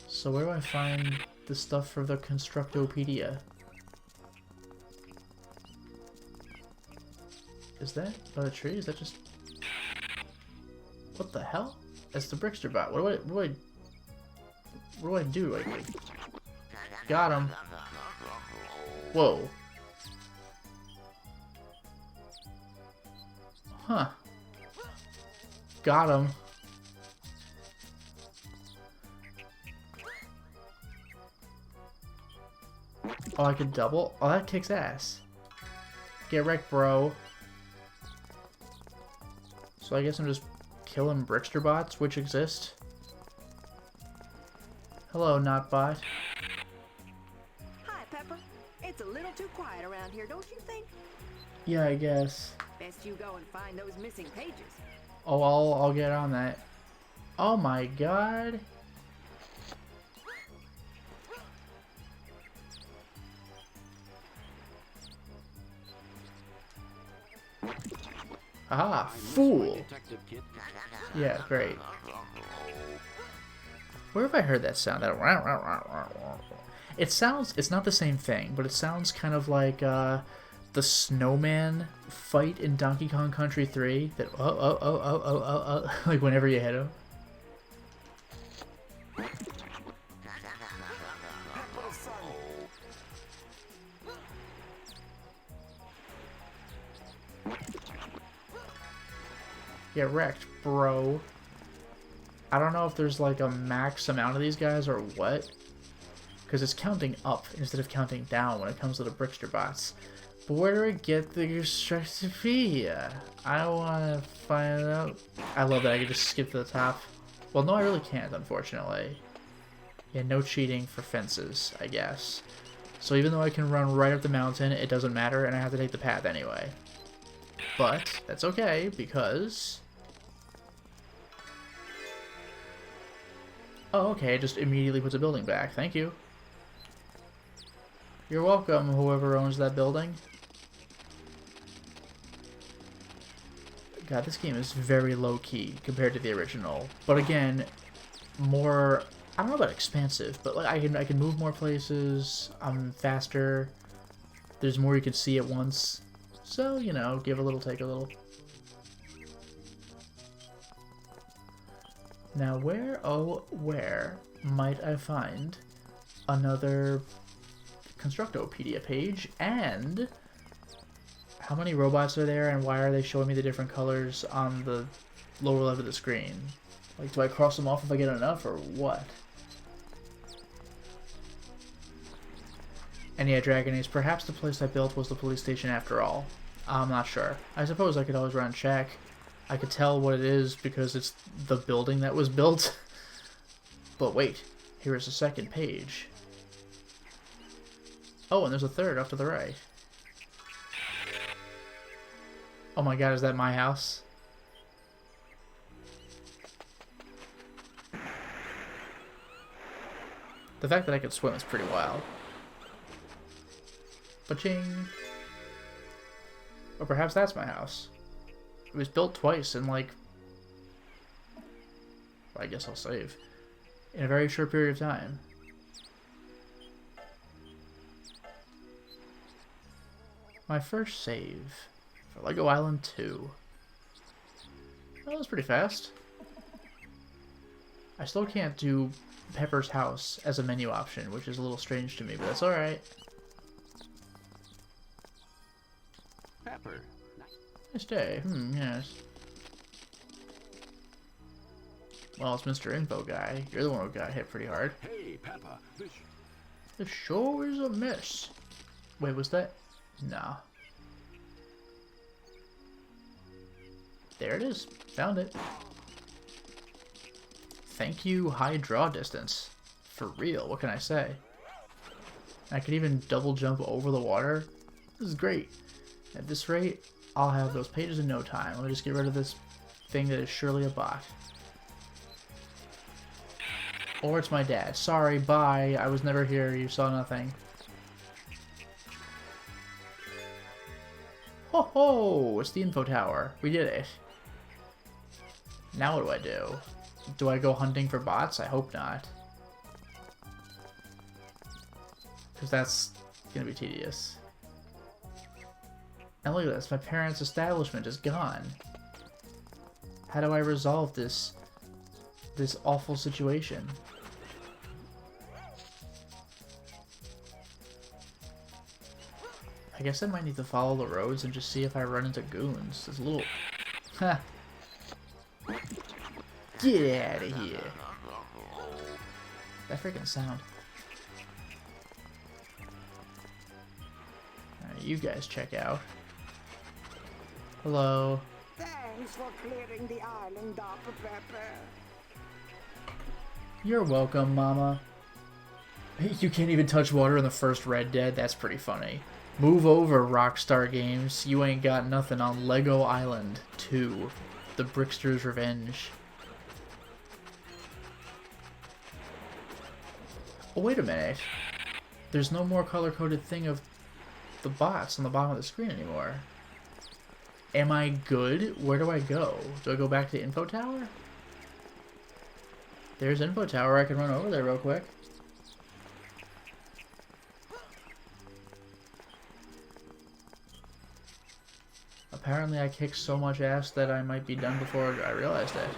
So where do I find the stuff for the Constructopedia? Is that by the tree? Is that just... What the hell? That's the Brickster bot. What do I do? Like, got him. Whoa. Huh. Got him. Oh, I could double? Oh, that kicks ass. Get wrecked, bro. So I guess I'm just killing Brickster bots, which exist. Hello, Notbot. Hi, Pepper. It's a little too quiet around here, don't you think? Yeah, I guess. Best you go and find those missing pages. Oh, I'll get on that. Oh my god. Aha, fool. Yeah, great. Where have I heard that sound? It sounds, it's not the same thing, but it sounds kind of like the snowman fight in Donkey Kong Country 3. That like whenever you hit him. Get wrecked, bro. I don't know if there's like a max amount of these guys or what. Because it's counting up instead of counting down when it comes to the Brickster bots. But where do I get the Constructopedia? I want to find out. I love that I can just skip to the top. Well, no, I really can't, unfortunately. Yeah, no cheating for fences, I guess. So even though I can run right up the mountain, it doesn't matter, and I have to take the path anyway. But that's okay, because... Oh, okay, it just immediately puts a building back. Thank you. You're welcome, whoever owns that building. God, this game is very low-key compared to the original. But again, more... I don't know about expansive, but like I can move more places. I'm faster. There's more you can see at once. So, you know, give a little, take a little. Now, where, oh, where might I find another Constructopedia page? And how many robots are there, and why are they showing me the different colors on the lower left of the screen? Like, do I cross them off if I get enough, or what? And yeah, Dragon Ace, perhaps the place I built was the police station after all. I'm not sure. I suppose I could always run and check. I could tell what it is because it's the building that was built. But wait, here is a second page. Oh, and there's a third off to the right. Oh my god, is that my house? The fact that I could swim is pretty wild. Ba-ching! Or perhaps that's my house. It was built twice in, like... I guess I'll save. In a very short period of time. My first save for Lego Island 2. Well, that was pretty fast. I still can't do Pepper's house as a menu option, which is a little strange to me, but that's alright. Pepper. Nice day. Yes. Well, it's Mr. Info Guy. You're the one who got hit pretty hard. Hey, Pepper. This show is a mess. Wait, was that? No. There it is. Found it. Thank you, high draw distance. For real, what can I say? I can even double jump over the water. This is great. At this rate, I'll have those pages in no time. Let me just get rid of this thing that is surely a bot. Or it's my dad. Sorry, bye. I was never here. You saw nothing. Ho ho! It's the info tower. We did it. Now what do? Do I go hunting for bots? I hope not. Because that's gonna be tedious. And look at this. My parents' establishment is gone. How do I resolve this awful situation? I guess I might need to follow the roads and just see if I run into goons. There's a little... Ha! Get out of here! That freaking sound. Alright, you guys check out. Hello. Thanks for clearing the island up, Pepper. You're welcome, Mama. You can't even touch water in the first Red Dead? That's pretty funny. Move over, Rockstar Games. You ain't got nothing on Lego Island 2. The Brickster's Revenge. Oh, wait a minute. There's no more color-coded thing of the bots on the bottom of the screen anymore. Am I good? Where do I go? Do I go back to Info Tower? There's Info Tower. I can run over there real quick. Apparently I kicked so much ass that I might be done before I realized it.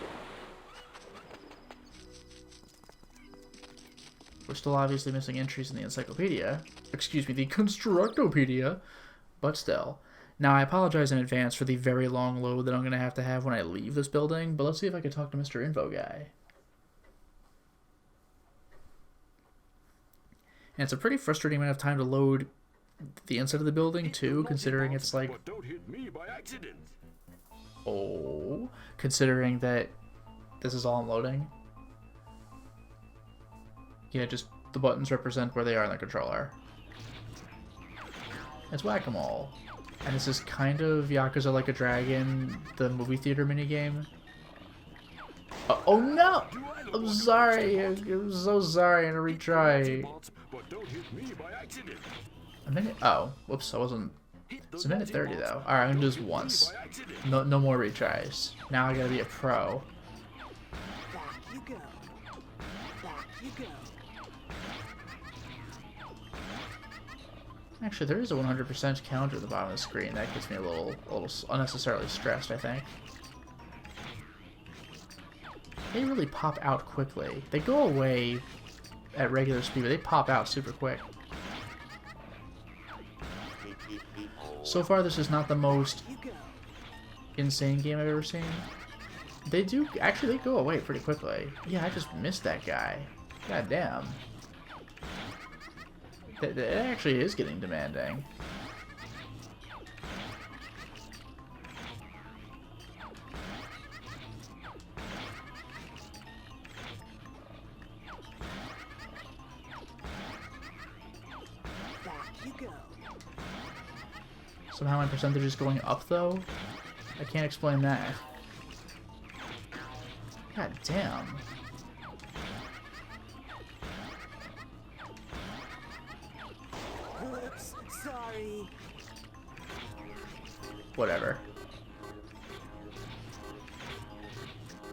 We're still obviously missing entries in the encyclopedia. Excuse me, the Constructopedia. But still. Now, I apologize in advance for the very long load that I'm going to have when I leave this building, but let's see if I can talk to Mr. Info Guy. And it's a pretty frustrating amount of time to load the inside of the building, too, considering it's like... But don't hit me by accident. Oh, considering that this is all loading. Yeah, just the buttons represent where they are in the controller. It's whack-a-mole. And this is kind of Yakuza Like a Dragon, the movie theater minigame. Oh no! I'm sorry, I'm so sorry, I'm gonna retry. But don't hit me by accident. A minute? Oh, whoops, I wasn't... It's a minute 30 though. Alright, I'm gonna do this once. No more retries. Now I gotta be a pro. Back you go. Back you go. Actually, there is a 100% counter at the bottom of the screen. That gets me a little unnecessarily stressed, I think. They really pop out quickly. They go away at regular speed, but they pop out super quick. So far, this is not the most insane game I've ever seen. They do... Actually, they go away pretty quickly. Yeah, I just missed that guy. God damn. That actually is getting demanding. Back you go. Somehow my percentage is going up, though? I can't explain that. God damn. Sorry. Whatever.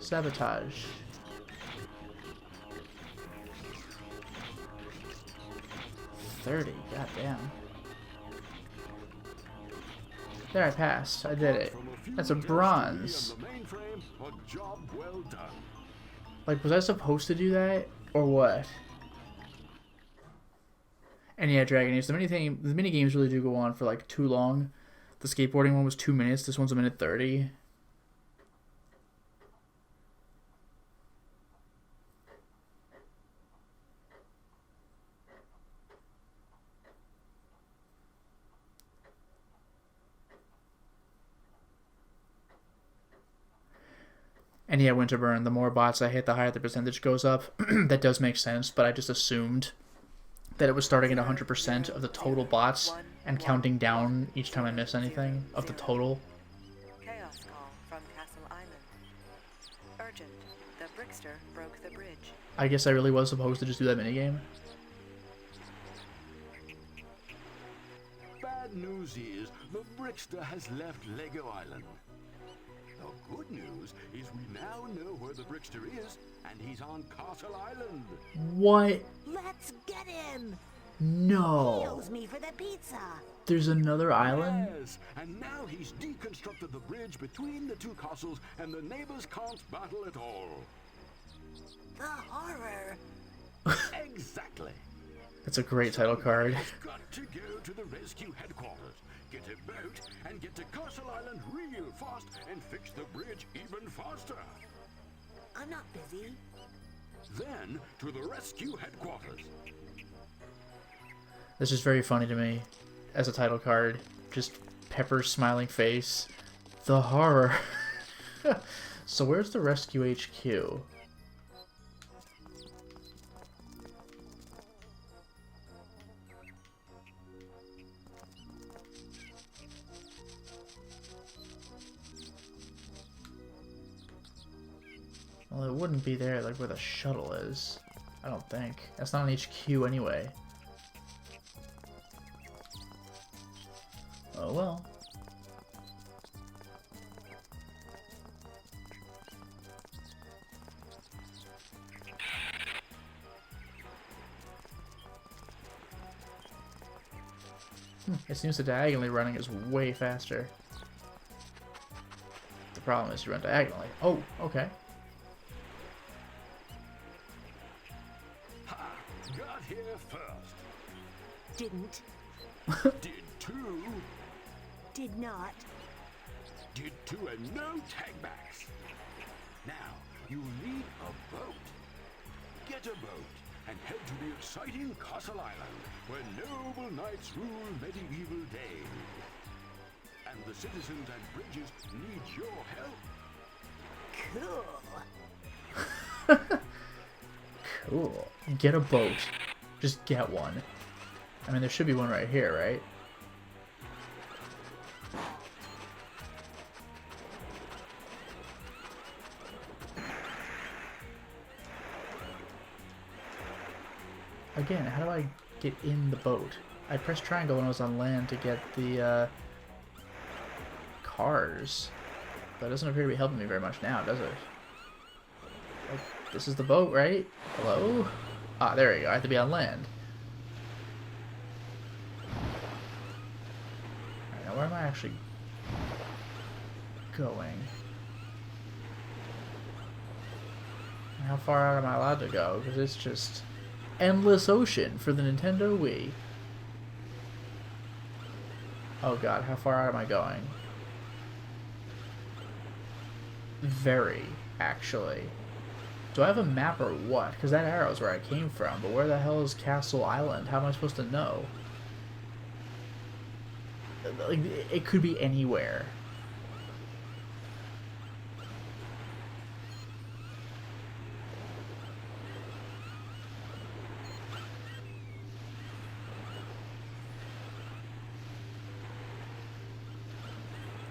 Sabotage. $30, goddamn. There, I passed. I did it. That's a bronze. Like, was I supposed to do that? Or what? And yeah, Dragon Age, the mini games really do go on for like too long. The skateboarding one was 2 minutes, this one's a minute 30. And yeah, Winterburn, the more bots I hit, the higher the percentage goes up. That does make sense, but I just assumed that it was starting at 100% of the total bots and counting down each time I miss anything of the total. Chaos call from Castle Island. Urgent. The Brickster broke the bridge. I guess I really was supposed to just do that minigame. Bad news is the Brickster has left Lego Island. The good news is we now know where the Brickster is, and he's on Castle Island. What? Let's get him! He No. owes me for the pizza. There's another island? Yes, and now he's deconstructed the bridge between the two castles, and the neighbors can't battle at all. The horror. Exactly. That's a great title card. We've got to go to the rescue headquarters, get a boat, and get to Castle Island real fast and fix the bridge even faster. I'm not busy. Then to the rescue headquarters. This is very funny to me as a title card. Just Pepper's smiling face. The horror. So where's the rescue HQ? Well, it wouldn't be there like where the shuttle is. I don't think. That's not an HQ anyway. Oh well. It seems the diagonally running is way faster. The problem is you run diagonally. Oh, okay. Ha! Got here first. Didn't. Did two. Did not. Did two and no tagbacks. Now, you need a boat. Get a boat and head to the exciting Castle Island, where noble knights rule medieval days. And the citizens and bridges need your help. Cool. Cool. Get a boat. Just get one. I mean, there should be one right here, right? Again, how do I get in the boat? I pressed triangle when I was on land to get the cars. That doesn't appear to be helping me very much now, does it? Like, this is the boat, right? Hello? Ah, there we go. I have to be on land. Alright, now where am I actually going? And how far out am I allowed to go? Because it's just endless ocean for the Nintendo Wii. Oh god, how far out am I going? Very, actually. Do I have a map or what? Because that arrow's where I came from, but where the hell is Castle Island? How am I supposed to know? Like, it could be anywhere.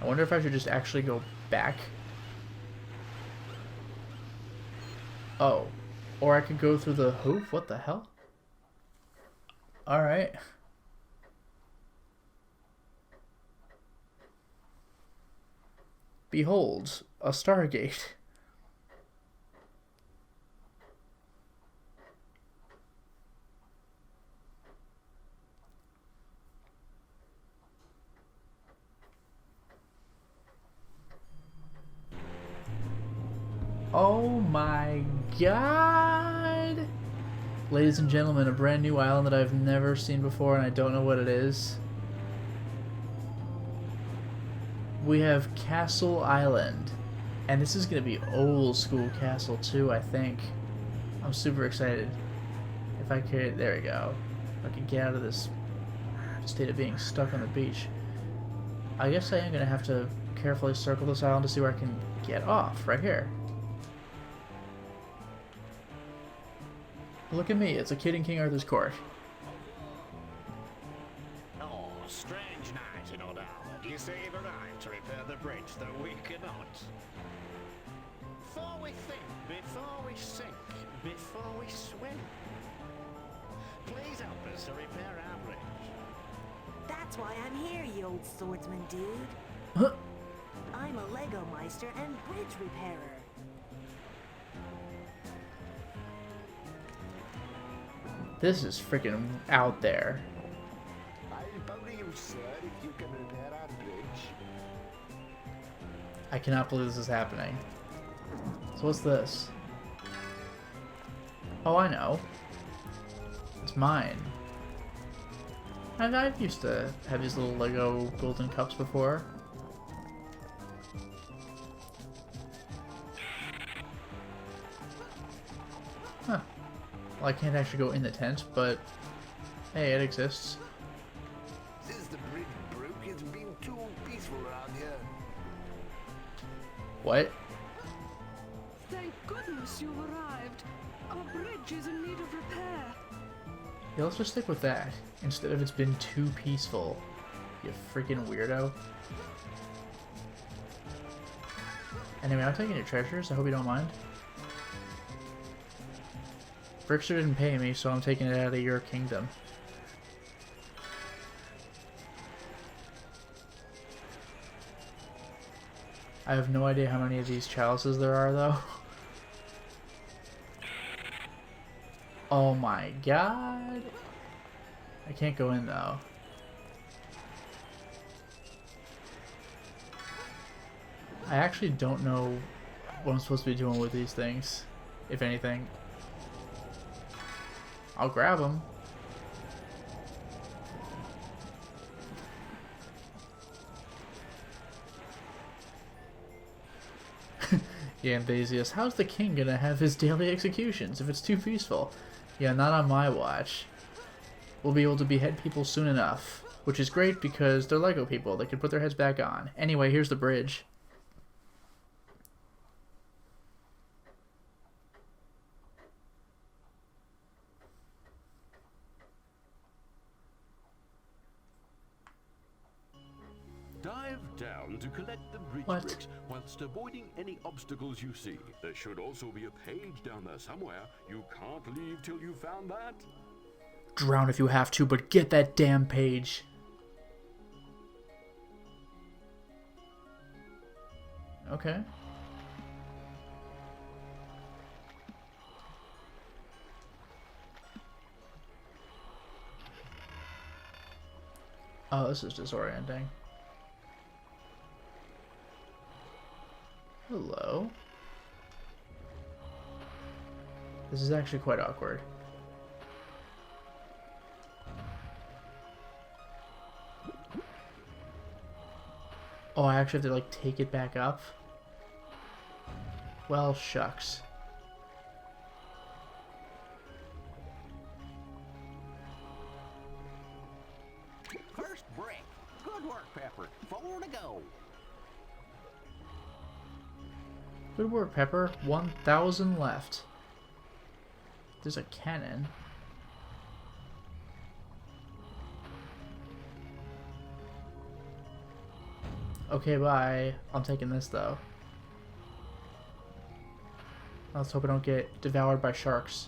I wonder if I should just actually go back. Oh. Or I could go through the hoop? What the hell? Alright. Behold, a Stargate. Oh my god! Ladies and gentlemen, a brand new island that I've never seen before and I don't know what it is. We have Castle Island. And this is going to be old school castle too, I think. I'm super excited. If I could, there we go. If I could get out of this state of being stuck on the beach. I guess I am going to have to carefully circle this island to see where I can get off. Right here. Look at me, it's a kid in King Arthur's court. Oh, strange night in Old Island. You say you've arrived to repair the bridge, though we cannot. Before we think, before we sink, before we swim, please help us to repair our bridge. That's why I'm here, you old swordsman dude. Huh? I'm a Lego Meister and bridge repairer. This is freaking out there. I'll bury you, sir, if you can repair our bridge. I cannot believe this is happening. So what's this? Oh, I know. It's mine. I've used to have these little Lego golden cups before. Huh. Well, I can't actually go in the tent, but hey, it exists. Since the bridge broke, it's been too peaceful around here. What? Thank goodness you've arrived. Our bridge is in need of repair. Yeah, let's just stick with that, instead of it's been too peaceful. You freaking weirdo. Anyway, I'm taking your treasures, I hope you don't mind. Brickster didn't pay me, so I'm taking it out of your kingdom. I have no idea how many of these chalices there are, though. Oh my god. I can't go in, though. I actually don't know what I'm supposed to be doing with these things, if anything. I'll grab them. Yeah, Ambasius, how's the king gonna have his daily executions if it's too peaceful? Yeah, not on my watch. We'll be able to behead people soon enough, which is great because they're Lego people. They can put their heads back on. Anyway, here's the bridge. Dive down to collect the bridge What? bricks whilst avoiding any obstacles you see. There should also be a page down there somewhere. You can't leave till you found that. Drown if you have to, but get that damn page. Okay. Oh, this is disorienting. Hello. This is actually quite awkward. Oh, I actually have to, like, take it back up? Well, shucks. First brick. Good work, Pepper. 4 to go. Good work, Pepper. 1,000 left. There's a cannon. Okay, bye. I'm taking this, though. Let's hope I don't get devoured by sharks.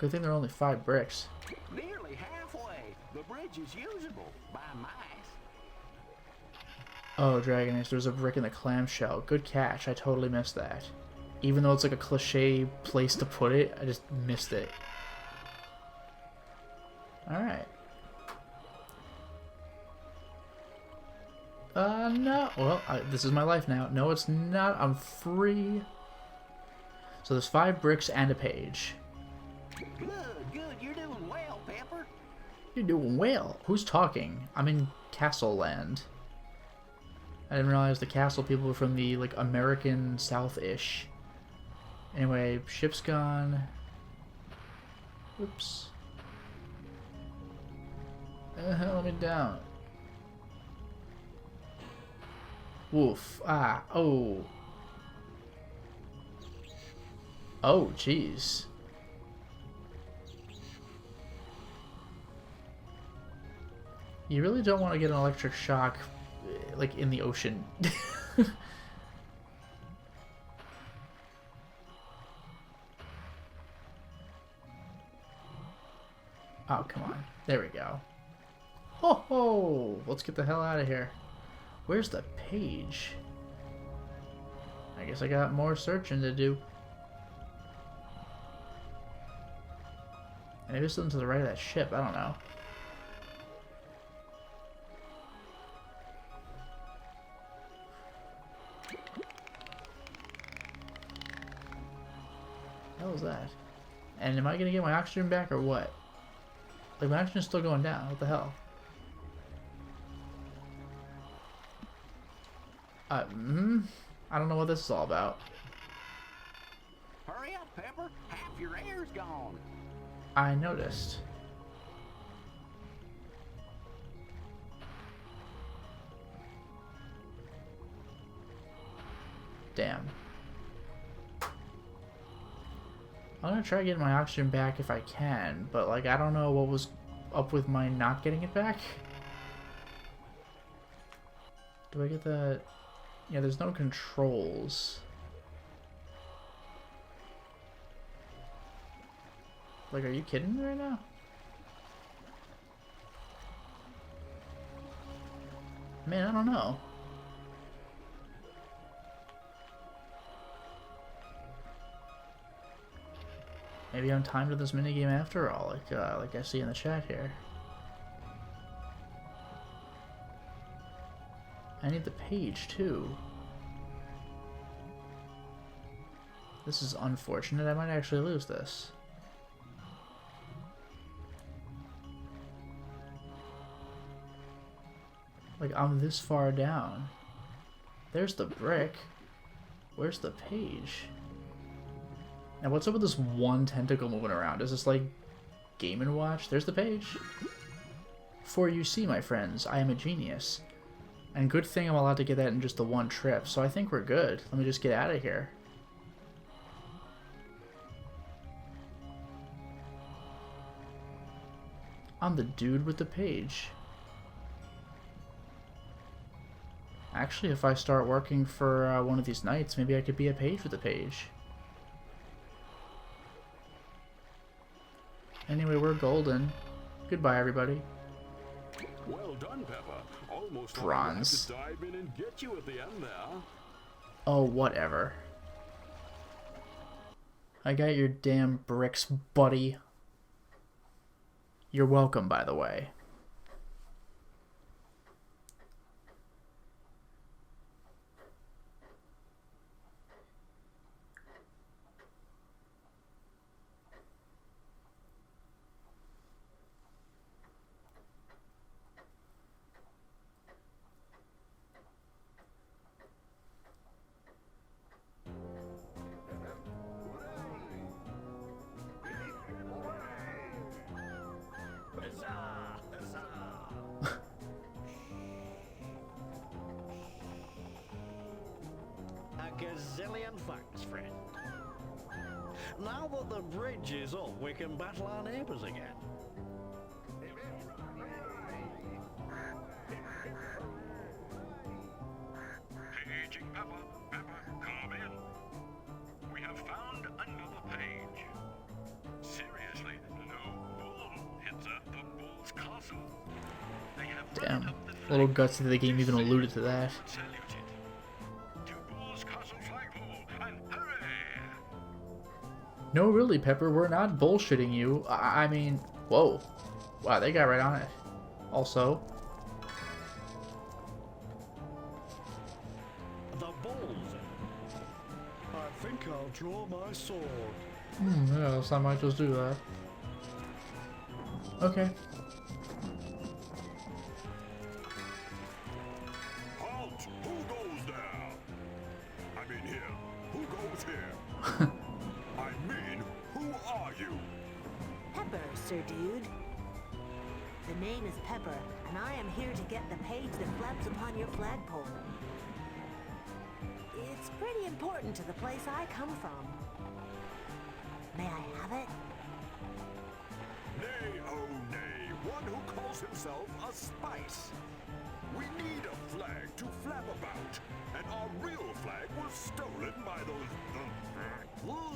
Good thing there are only 5 bricks. Nearly halfway. The bridge is usable by mice. Oh, Dragon Ace, there's a brick in the clamshell. Good catch. I totally missed that. Even though it's like a cliche place to put it, I just missed it. Alright. No. Well, this is my life now. No, it's not. I'm free. So there's 5 bricks and a page. Good, good. You're doing well, Pepper. You're doing well. Who's talking? I'm in Castle Land. I didn't realize the castle people were from the, like, American South-ish. Anyway, ship's gone. Oops. Let me down. Woof. Ah. Oh. Oh, jeez. You really don't want to get an electric shock, like, in the ocean. Oh, come on. There we go. Ho ho! Let's get the hell out of here. Where's the page? I guess I got more searching to do. Maybe it's to the right of that ship. I don't know. What the hell is that? And am I gonna get my oxygen back or what? Like, my oxygen's still going down. What the hell? I don't know what this is all about. Hurry up, Pepper. Half your air's gone. I noticed. Damn. I'm gonna try getting my oxygen back if I can, but like I don't know what was up with my not getting it back. Do I get that? Yeah, there's no controls. Like, are you kidding me right now? Man, I don't know. Maybe I'm timed to this minigame after all, like I see in the chat here. I need the page too. This is unfortunate. I might actually lose this. Like, I'm this far down. There's the brick. Where's the page? Now, what's up with this one tentacle moving around? Is this like Game & Watch? There's the page. For you see, my friends, I am a genius. And good thing I'm allowed to get that in just the one trip, so I think we're good. Let me just get out of here. I'm the dude with the page. Actually, if I start working for one of these nights, maybe I could be a page with a page. Anyway, we're golden. Goodbye, everybody. Well done, Pepper. Almost Bronze. like I had to dive in and get you at the end there. Oh, whatever. I got your damn bricks, buddy. You're welcome, by the way. Gazillion thanks, friend. Now that the bridge is up, we can battle our neighbours again. Paging Pepper. Pepper, come in. We have found another page. Seriously, Damn. A little gutsy that the game even alluded to that. No, really, Pepper, we're not bullshitting you. I mean, whoa. Wow, they got right on it. Also, The bulls. I think I'll draw my sword. yes, I might just do that. Okay. Halt! Who goes there? I mean here. Who goes here? I mean, who are you? Pepper, Sir Dude. The name is Pepper, and I am here to get the page that flaps upon your flagpole. It's pretty important to the place I come from. May I have it? Nay, oh nay, one who calls himself a spice. We need a flag to flap about, and our real flag was stolen by those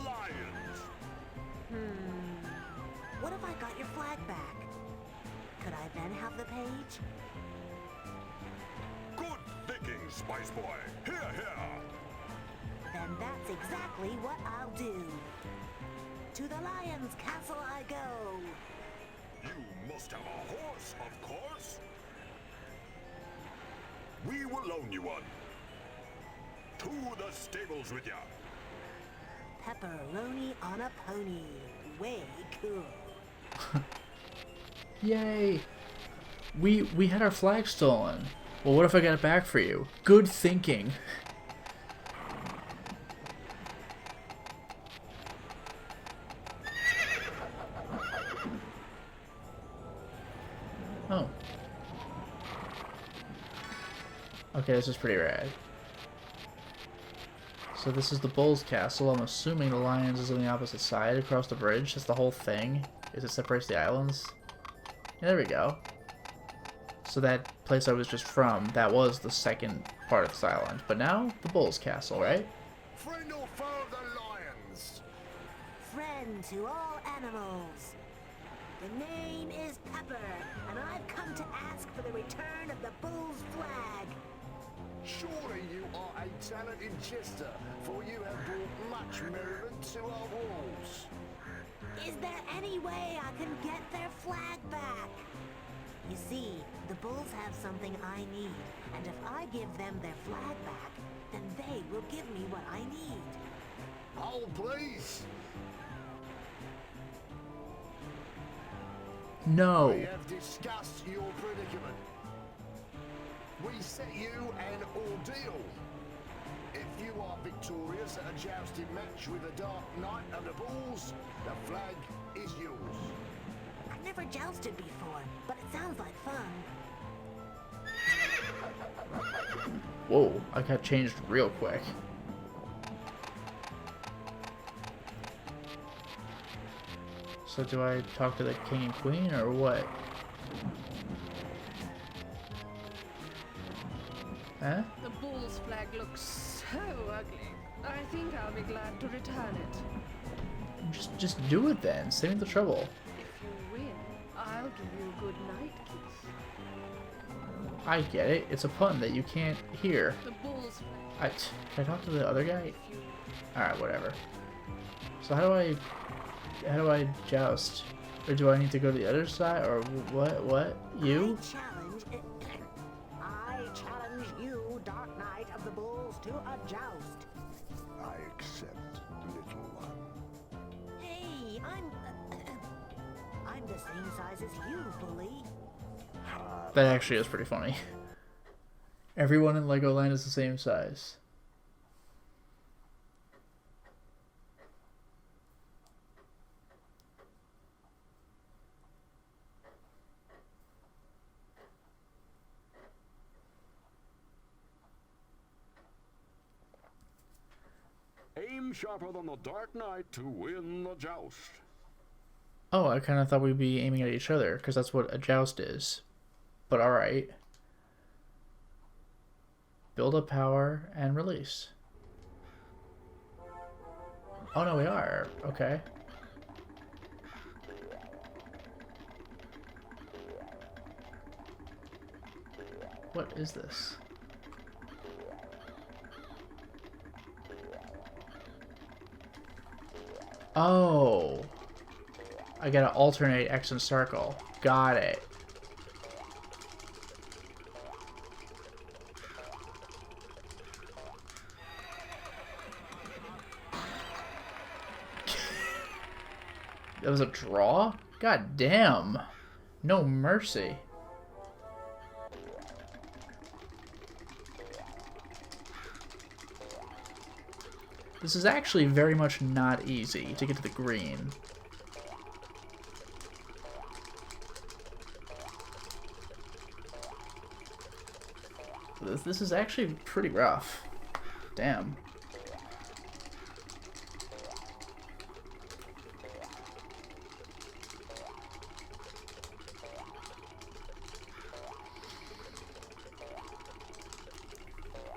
lions. What if I got your flag back? Could I then have the page? Good thinking, Spice Boy. Here, here. Then that's exactly what I'll do. To the Lion's Castle I go. You must have a horse, of course. We will loan you one. To the stables with ya. Pepperoni on a pony. Way cool. Yay. We had our flag stolen. Well, what if I got it back for you? Good thinking. Oh. Okay, this is pretty rad. So this is the Bull's Castle. I'm assuming the Lions is on the opposite side across the bridge. That's the whole thing. Is it separates the islands? Yeah, there we go. So that place I was just from, that was the second part of this island. But now, the Bull's Castle, right? Friend or foe of the lions? Friend to all animals. The name is Pepper, and I've come to ask for the return of the Bull's flag. Surely you are a talented jester, for you have brought much merriment to our walls. Is there any way I can get their flag back? You see, the Bulls have something I need, and if I give them their flag back, then they will give me what I need. Oh, please. No. We have discussed your predicament. We set you an ordeal. If you are victorious at a jousting match with the Dark Knight of the Bulls, the flag is yours. I've never jousted before, but it sounds like fun. Whoa, I got changed real quick. So do I talk to the king and queen, or what? Huh? The bull's flag looks so ugly. I think I'll be glad to return it. Just do it then. Save me the trouble. If you win, I'll give you a good night kiss. I get it. It's a pun that you can't hear. The bull's flag. Can I talk to the other guy? Alright, whatever. So how do I joust? Or do I need to go to the other side? Or what? You? I challenge you, Dark Knight of the Bulls, to a joust. I accept, little one. Hey, I'm the same size as you, bully. That actually is pretty funny. Everyone in Legoland is the same size. Aim sharper than the Dark Knight to win the joust. Oh, I kind of thought we'd be aiming at each other, because that's what a joust is. But alright. Build up power and release. Oh no, we are. Okay. What is this? Oh. I gotta alternate X and circle. Got it. That was a draw? God damn. No mercy. This is actually very much not easy to get to the green. This is actually pretty rough. Damn.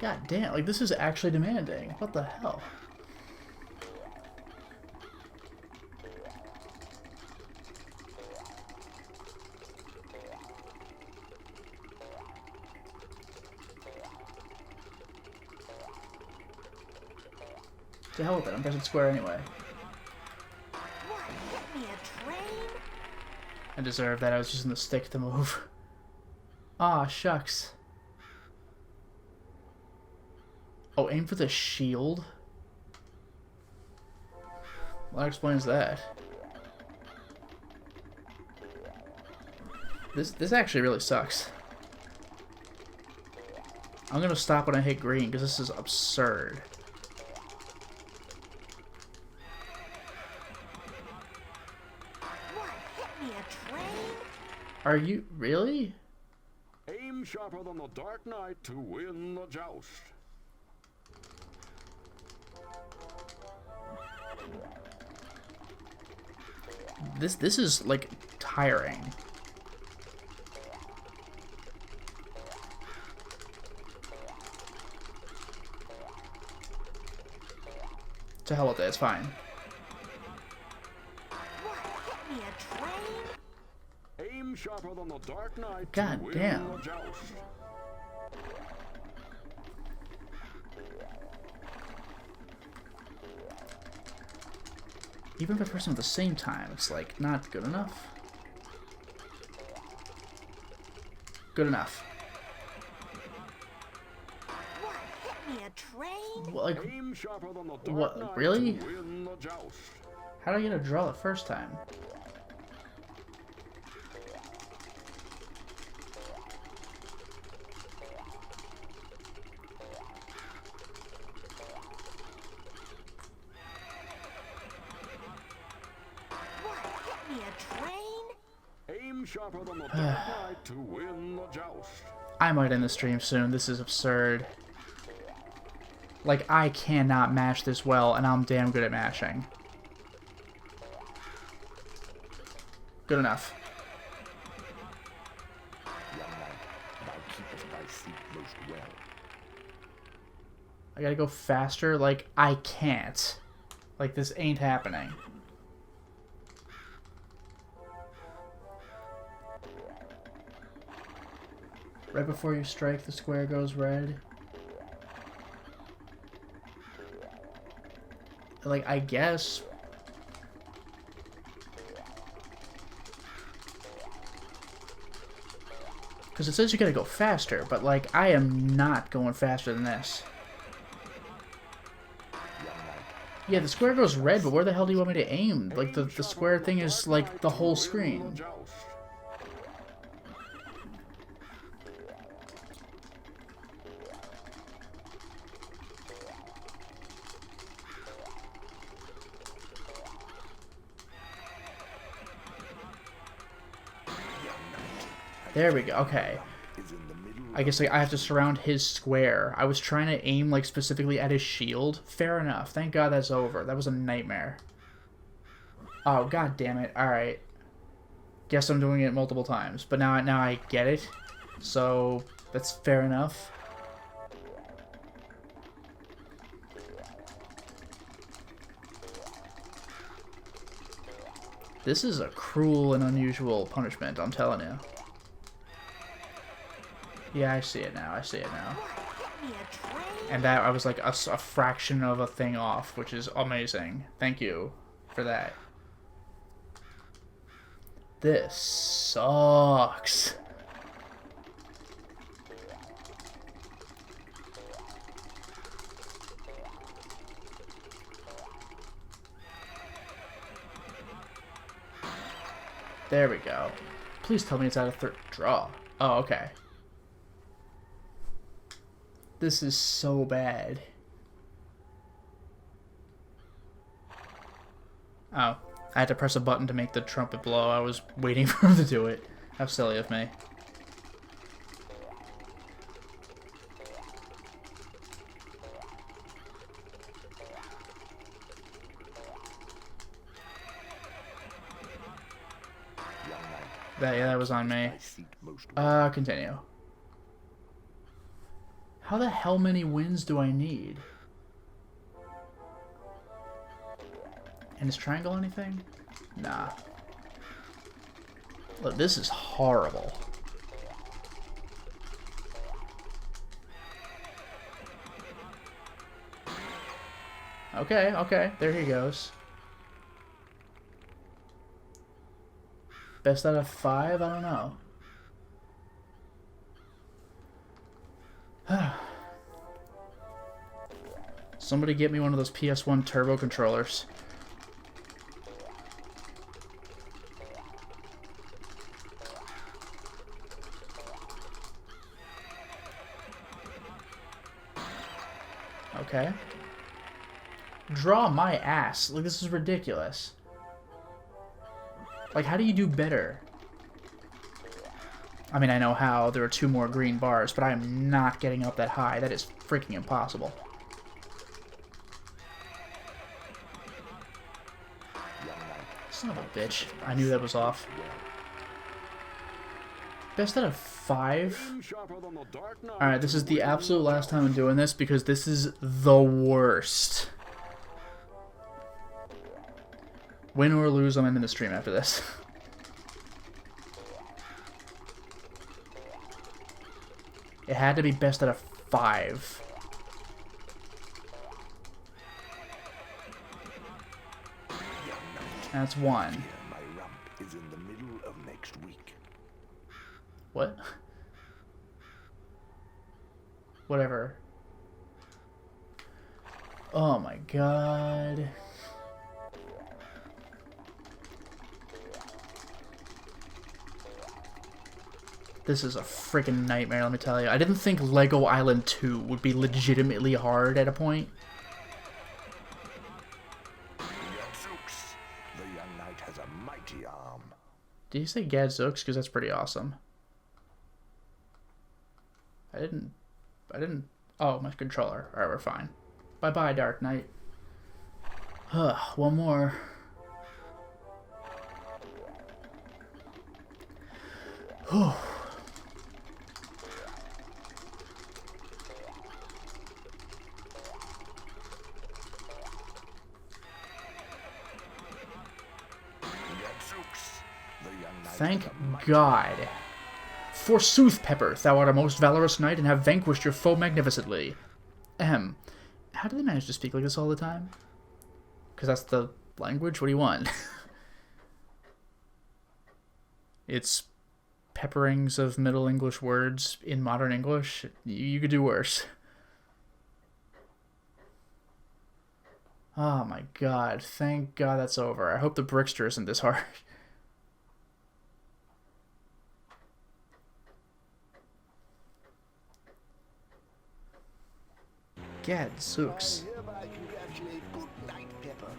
God damn, like this is actually demanding. What the hell? To hell with it, I'm pressing square anyway. What, hit me a train? I deserve that, I was using the stick to move. Ah, shucks. Oh, aim for the shield? Well, that explains that. This actually really sucks. I'm gonna stop when I hit green, because this is absurd. What, hit me a train? Are you really? Aim sharper than the Dark Knight to win the joust. This is like tiring. To hell with it, it's fine. What, hit me a train? Aim sharper than the Dark Knight God to win damn. the joust. Even if I press them at the same time, it's like not good enough. Good enough. What, hit me a train? Well, like, Aim sharper than the Dark what? Knight Really? to win the joust. How did I get a draw the first time? Aim sharper than the Dark Knight to win the joust. I might end the stream soon. This is absurd. Like, I cannot mash this well, and I'm damn good at mashing. Good enough. Young man, thou keepest thy seat most well. I gotta go faster? Like, I can't. Like, this ain't happening. Right before you strike, the square goes red. Like, I guess. Because it says you gotta go faster, but, like, I am not going faster than this. Yeah, the square goes red, but where the hell do you want me to aim? Like, the square thing is, like, the whole screen. There we go. Okay. I guess like, I have to surround his square. I was trying to aim like specifically at his shield. Fair enough. Thank God that's over. That was a nightmare. Oh, god damn it. Alright. Guess I'm doing it multiple times. But now I get it. So, that's fair enough. This is a cruel and unusual punishment, I'm telling you. Yeah, I see it now. I see it now. Hit me a train? And that, I was like a fraction of a thing off, which is amazing. Thank you for that. This sucks. There we go. Please tell me it's out of third draw. Oh, okay. This is so bad. Oh, I had to press a button to make the trumpet blow. I was waiting for him to do it. How silly of me. Yeah, that was on me. Continue. How the hell many wins do I need? And is triangle anything? Nah. Look, this is horrible. Okay, okay, there he goes. Best out of 5? I don't know. Somebody get me one of those PS1 turbo controllers. Okay. Draw my ass. Like, this is ridiculous. Like, how do you do better? I mean, I know how. There are 2 more green bars, but I am not getting up that high. That is freaking impossible. Son of a bitch. I knew that was off. Best out of 5? Alright, this is the absolute last time I'm doing this because this is the worst. Win or lose, I'm ending the stream after this. It had to be best out of 5. That's 1. My rump is in the middle of next week. What? Whatever. Oh my god. This is a freaking nightmare, let me tell you. I didn't think Lego Island 2 would be legitimately hard at a point. The young knight has a mighty arm. Did you say Gadzooks? Because that's pretty awesome. I didn't... Oh, my controller. Alright, we're fine. Bye-bye, Dark Knight. One more. Whew. Thank God. Forsooth, Pepper, thou art a most valorous knight and have vanquished your foe magnificently. Ahem. How do they manage to speak like this all the time? Because that's the language? What do you want? It's pepperings of Middle English words in modern English. You could do worse. Oh my god. Thank God that's over. I hope the Brickster isn't this hard. Gadzooks. I hereby congratulate good knight Pepper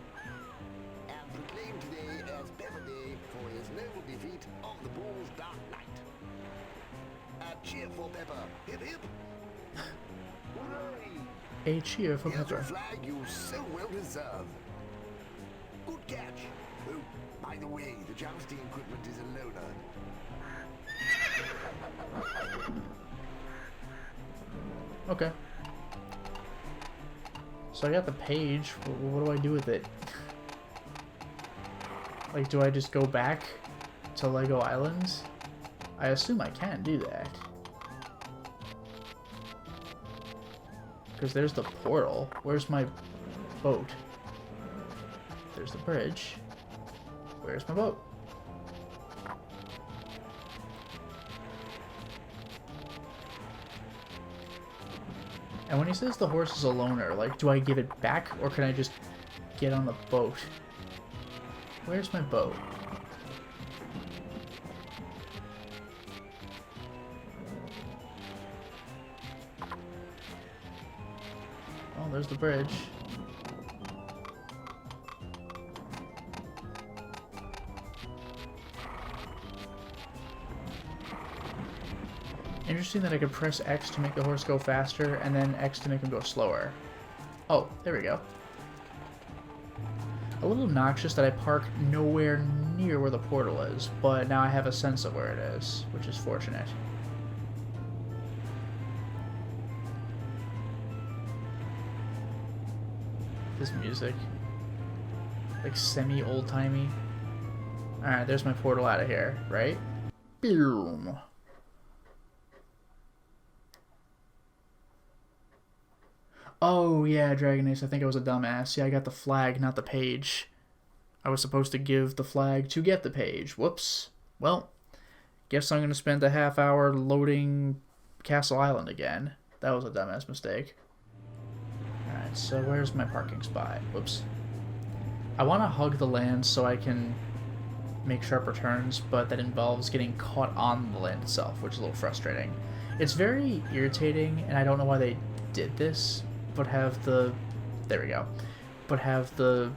and proclaim today as Pepper Day for his noble defeat of the Bull's Dark Knight. A cheer for Pepper. Hip hip. Hooray! A cheer for Here's Pepper. a flag you so well deserve. Good catch. Oh, by the way, the jousting equipment is a loaner. Okay. So I got the page. What do I do with it? Like, do I just go back to Lego Islands? I assume I can do that. Because there's the portal. Where's my boat? There's the bridge. Where's my boat? And when he says the horse is a loner, like, do I give it back or can I just get on the boat? Where's my boat? Oh, there's the bridge. Interesting that I could press X to make the horse go faster and then X to make him go slower. Oh, there we go. A little obnoxious that I park nowhere near where the portal is, but now I have a sense of where it is, which is fortunate. This music. Like semi-old-timey. Alright, there's my portal out of here, right? Boom. Oh, yeah, Dragon Ace, I think I was a dumbass. Yeah, I got the flag, not the page. I was supposed to give the flag to get the page. Whoops. Well, guess I'm going to spend a half hour loading Castle Island again. That was a dumbass mistake. Alright, so where's my parking spot? Whoops. I want to hug the land so I can make sharper turns, but that involves getting caught on the land itself, which is a little frustrating. It's very irritating, and I don't know why they did this, but have the... there we go. But have the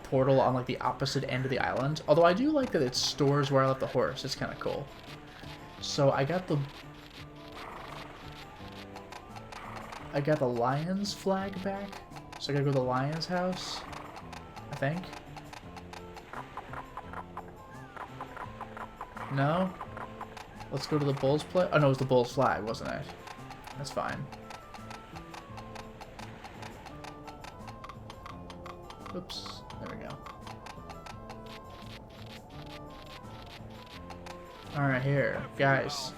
portal on, like, the opposite end of the island. Although I do like that it stores where I left the horse. It's kind of cool. So I got the lion's flag back. So I gotta go to the lion's house, I think. No? Let's go to the bull's play. Oh no, it was the bull's flag, wasn't it? That's fine. Oops, there we go. Alright, here, guys.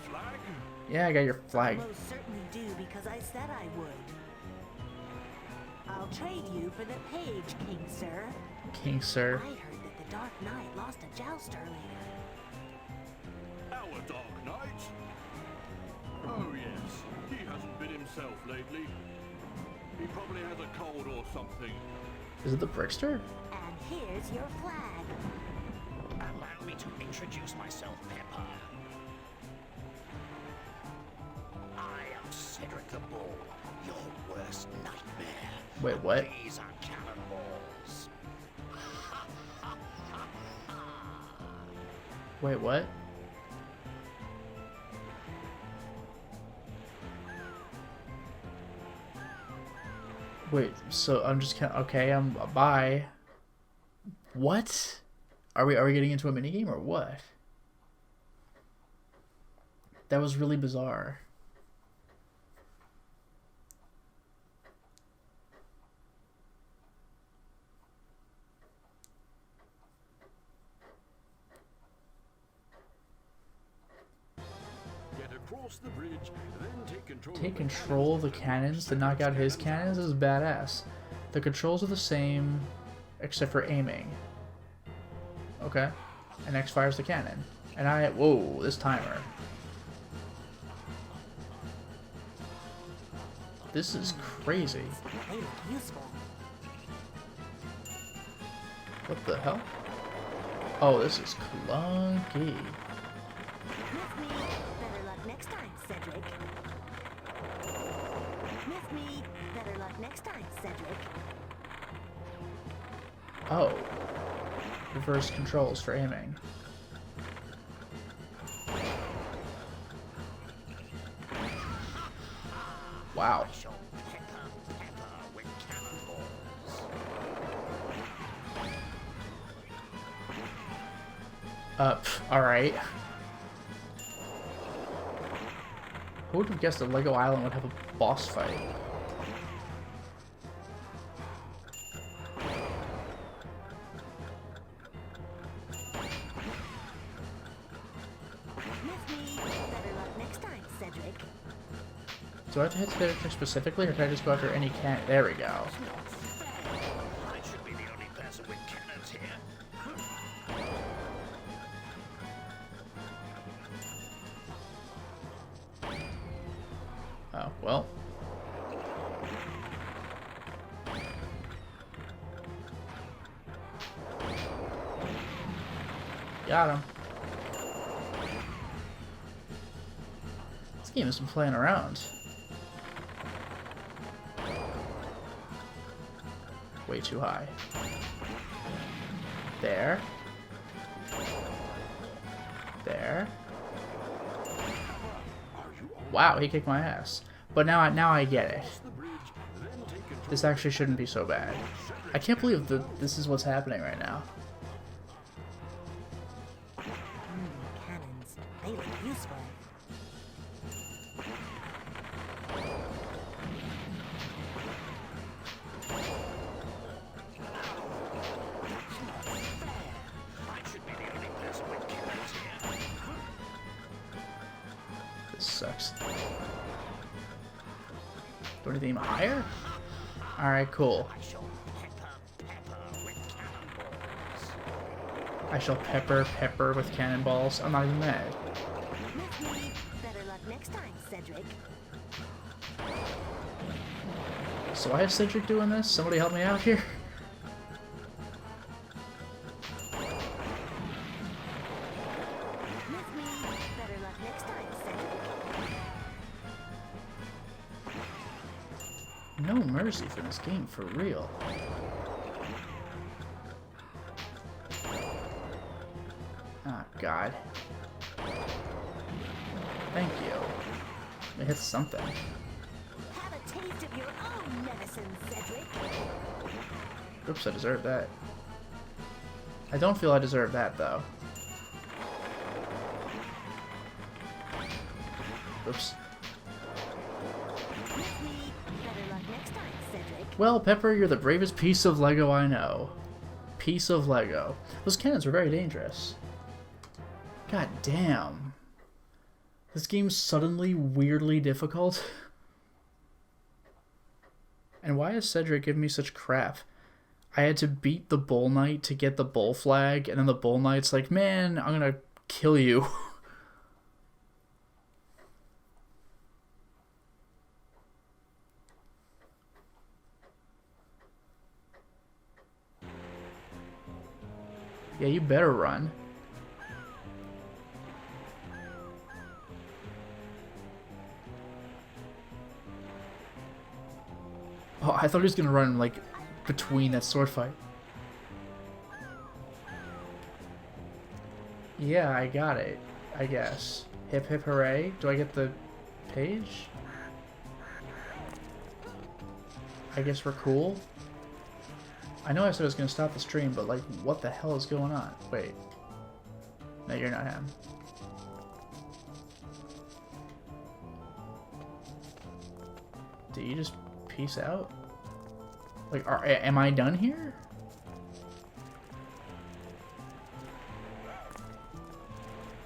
Yeah, I got your flag. I most certainly do, because I said I would. I'll trade you for the page, King Sir. King Sir. I heard that the Dark Knight lost a joust earlier. Our Dark Knight? Oh yes, he hasn't been himself lately. He probably has a cold or something. Is it the Brickster? And here's your flag. Allow me to introduce myself, Pepper. I am Cedric the Bull, your worst nightmare. Wait, what? These are cannonballs. Wait, what? Wait, so I'm just kind of, okay, bye. What? Are we getting into a minigame or what? That was really bizarre. Get across the bridge, then Take control of the cannons to knock out his cannons is badass. The controls are the same, except for aiming. Okay. And X fires the cannon. And whoa, this timer. This is crazy. They look useful. What the hell? Oh, this is clunky. Miss me, better luck next time, Cedric. Miss me, better luck next time, Cedric. Oh. Reverse controls for aiming. Wow. Alright. Who would have guessed that Lego Island would have a boss fight? Miss me, better luck next time, Cedric. Do I have to hit Cedric specifically, or can I just go after any can? There we go. I should be the only person with cannons here. Oh, well. Got him. This game has been playing around. Way too high. There. There. Wow, he kicked my ass. But now I get it. This actually shouldn't be so bad. I can't believe that this is what's happening right now. Cannons. They look useful. I should be the only person with cannons here. This sucks. Do anything higher? Alright, cool. I shall pepper with cannonballs. I'm not even mad. Better luck next time, Cedric. So why is Cedric doing this? Somebody help me out here. Better luck next time, Cedric. No mercy for this game, for real. Oh, God. Thank you. It hit something. Have a taste of your own medicine, Cedric. Oops, I deserve that. I don't feel I deserve that, though. Oops. Better luck next time, Cedric. Well, Pepper, you're the bravest piece of Lego I know. Piece of Lego. Those cannons were very dangerous. God damn. This game's suddenly weirdly difficult. And why is Cedric giving me such crap? I had to beat the Bull Knight to get the Bull Flag, and then the Bull Knight's like, man, I'm gonna kill you. Yeah, you better run. Oh, I thought he was gonna run, like, between that sword fight. Yeah, I got it, I guess. Hip hip hooray. Do I get the page? I guess we're cool. I know I said I was gonna stop the stream, but, like, what the hell is going on? Wait. No, you're not him. Did you just peace out? Like, am I done here?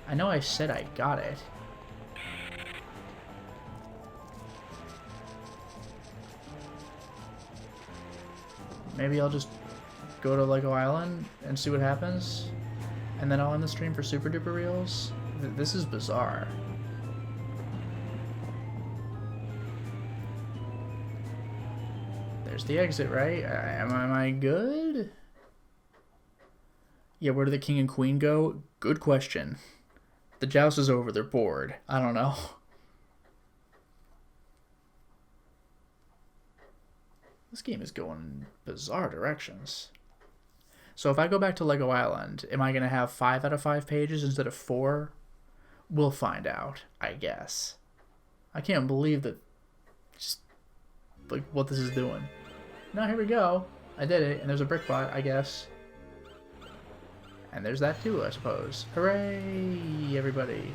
I know I said I got it. Maybe I'll just go to Lego Island and see what happens. And then I'll end the stream for Super Duper Reels. This is bizarre. There's the exit, right? Am I good? Yeah, where do the king and queen go? Good question. The joust is over. They're bored. I don't know. This game is going in bizarre directions. So if I go back to Lego Island, am I going to have 5 out of 5 pages instead of 4? We'll find out, I guess. I can't believe that, just, like, what this is doing. No, here we go. I did it, and there's a brick bot, I guess. And there's that too, I suppose. Hooray, everybody.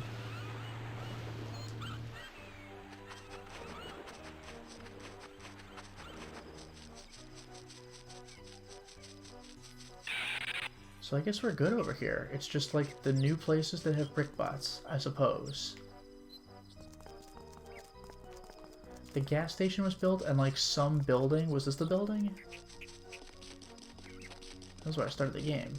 So I guess we're good over here. It's just like the new places that have brick bots, I suppose. the gas station was built and like some building. Was this the building? That was where I started the game.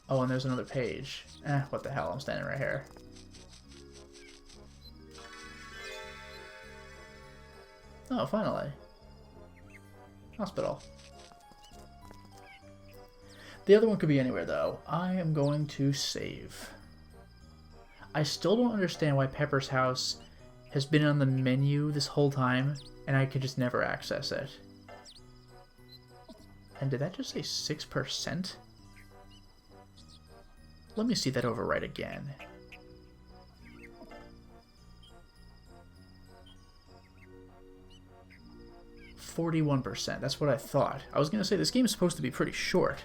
Oh, and there's another page. What the hell? I'm standing right here. Oh, finally. Hospital. The other one could be anywhere, though. I am going to save. I still don't understand why Pepper's house has been on the menu this whole time, and I could just never access it. And did that just say 6%? Let me see that overwrite again. %. That's what I thought. I was going to say, this game is supposed to be pretty short.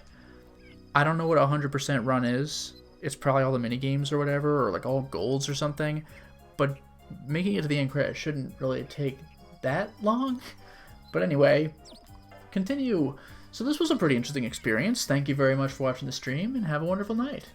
I don't know what a 100% run is. It's probably all the minigames or whatever, or like all golds or something. But making it to the end credit shouldn't really take that long. But anyway, continue. So this was a pretty interesting experience. Thank you very much for watching the stream, and have a wonderful night.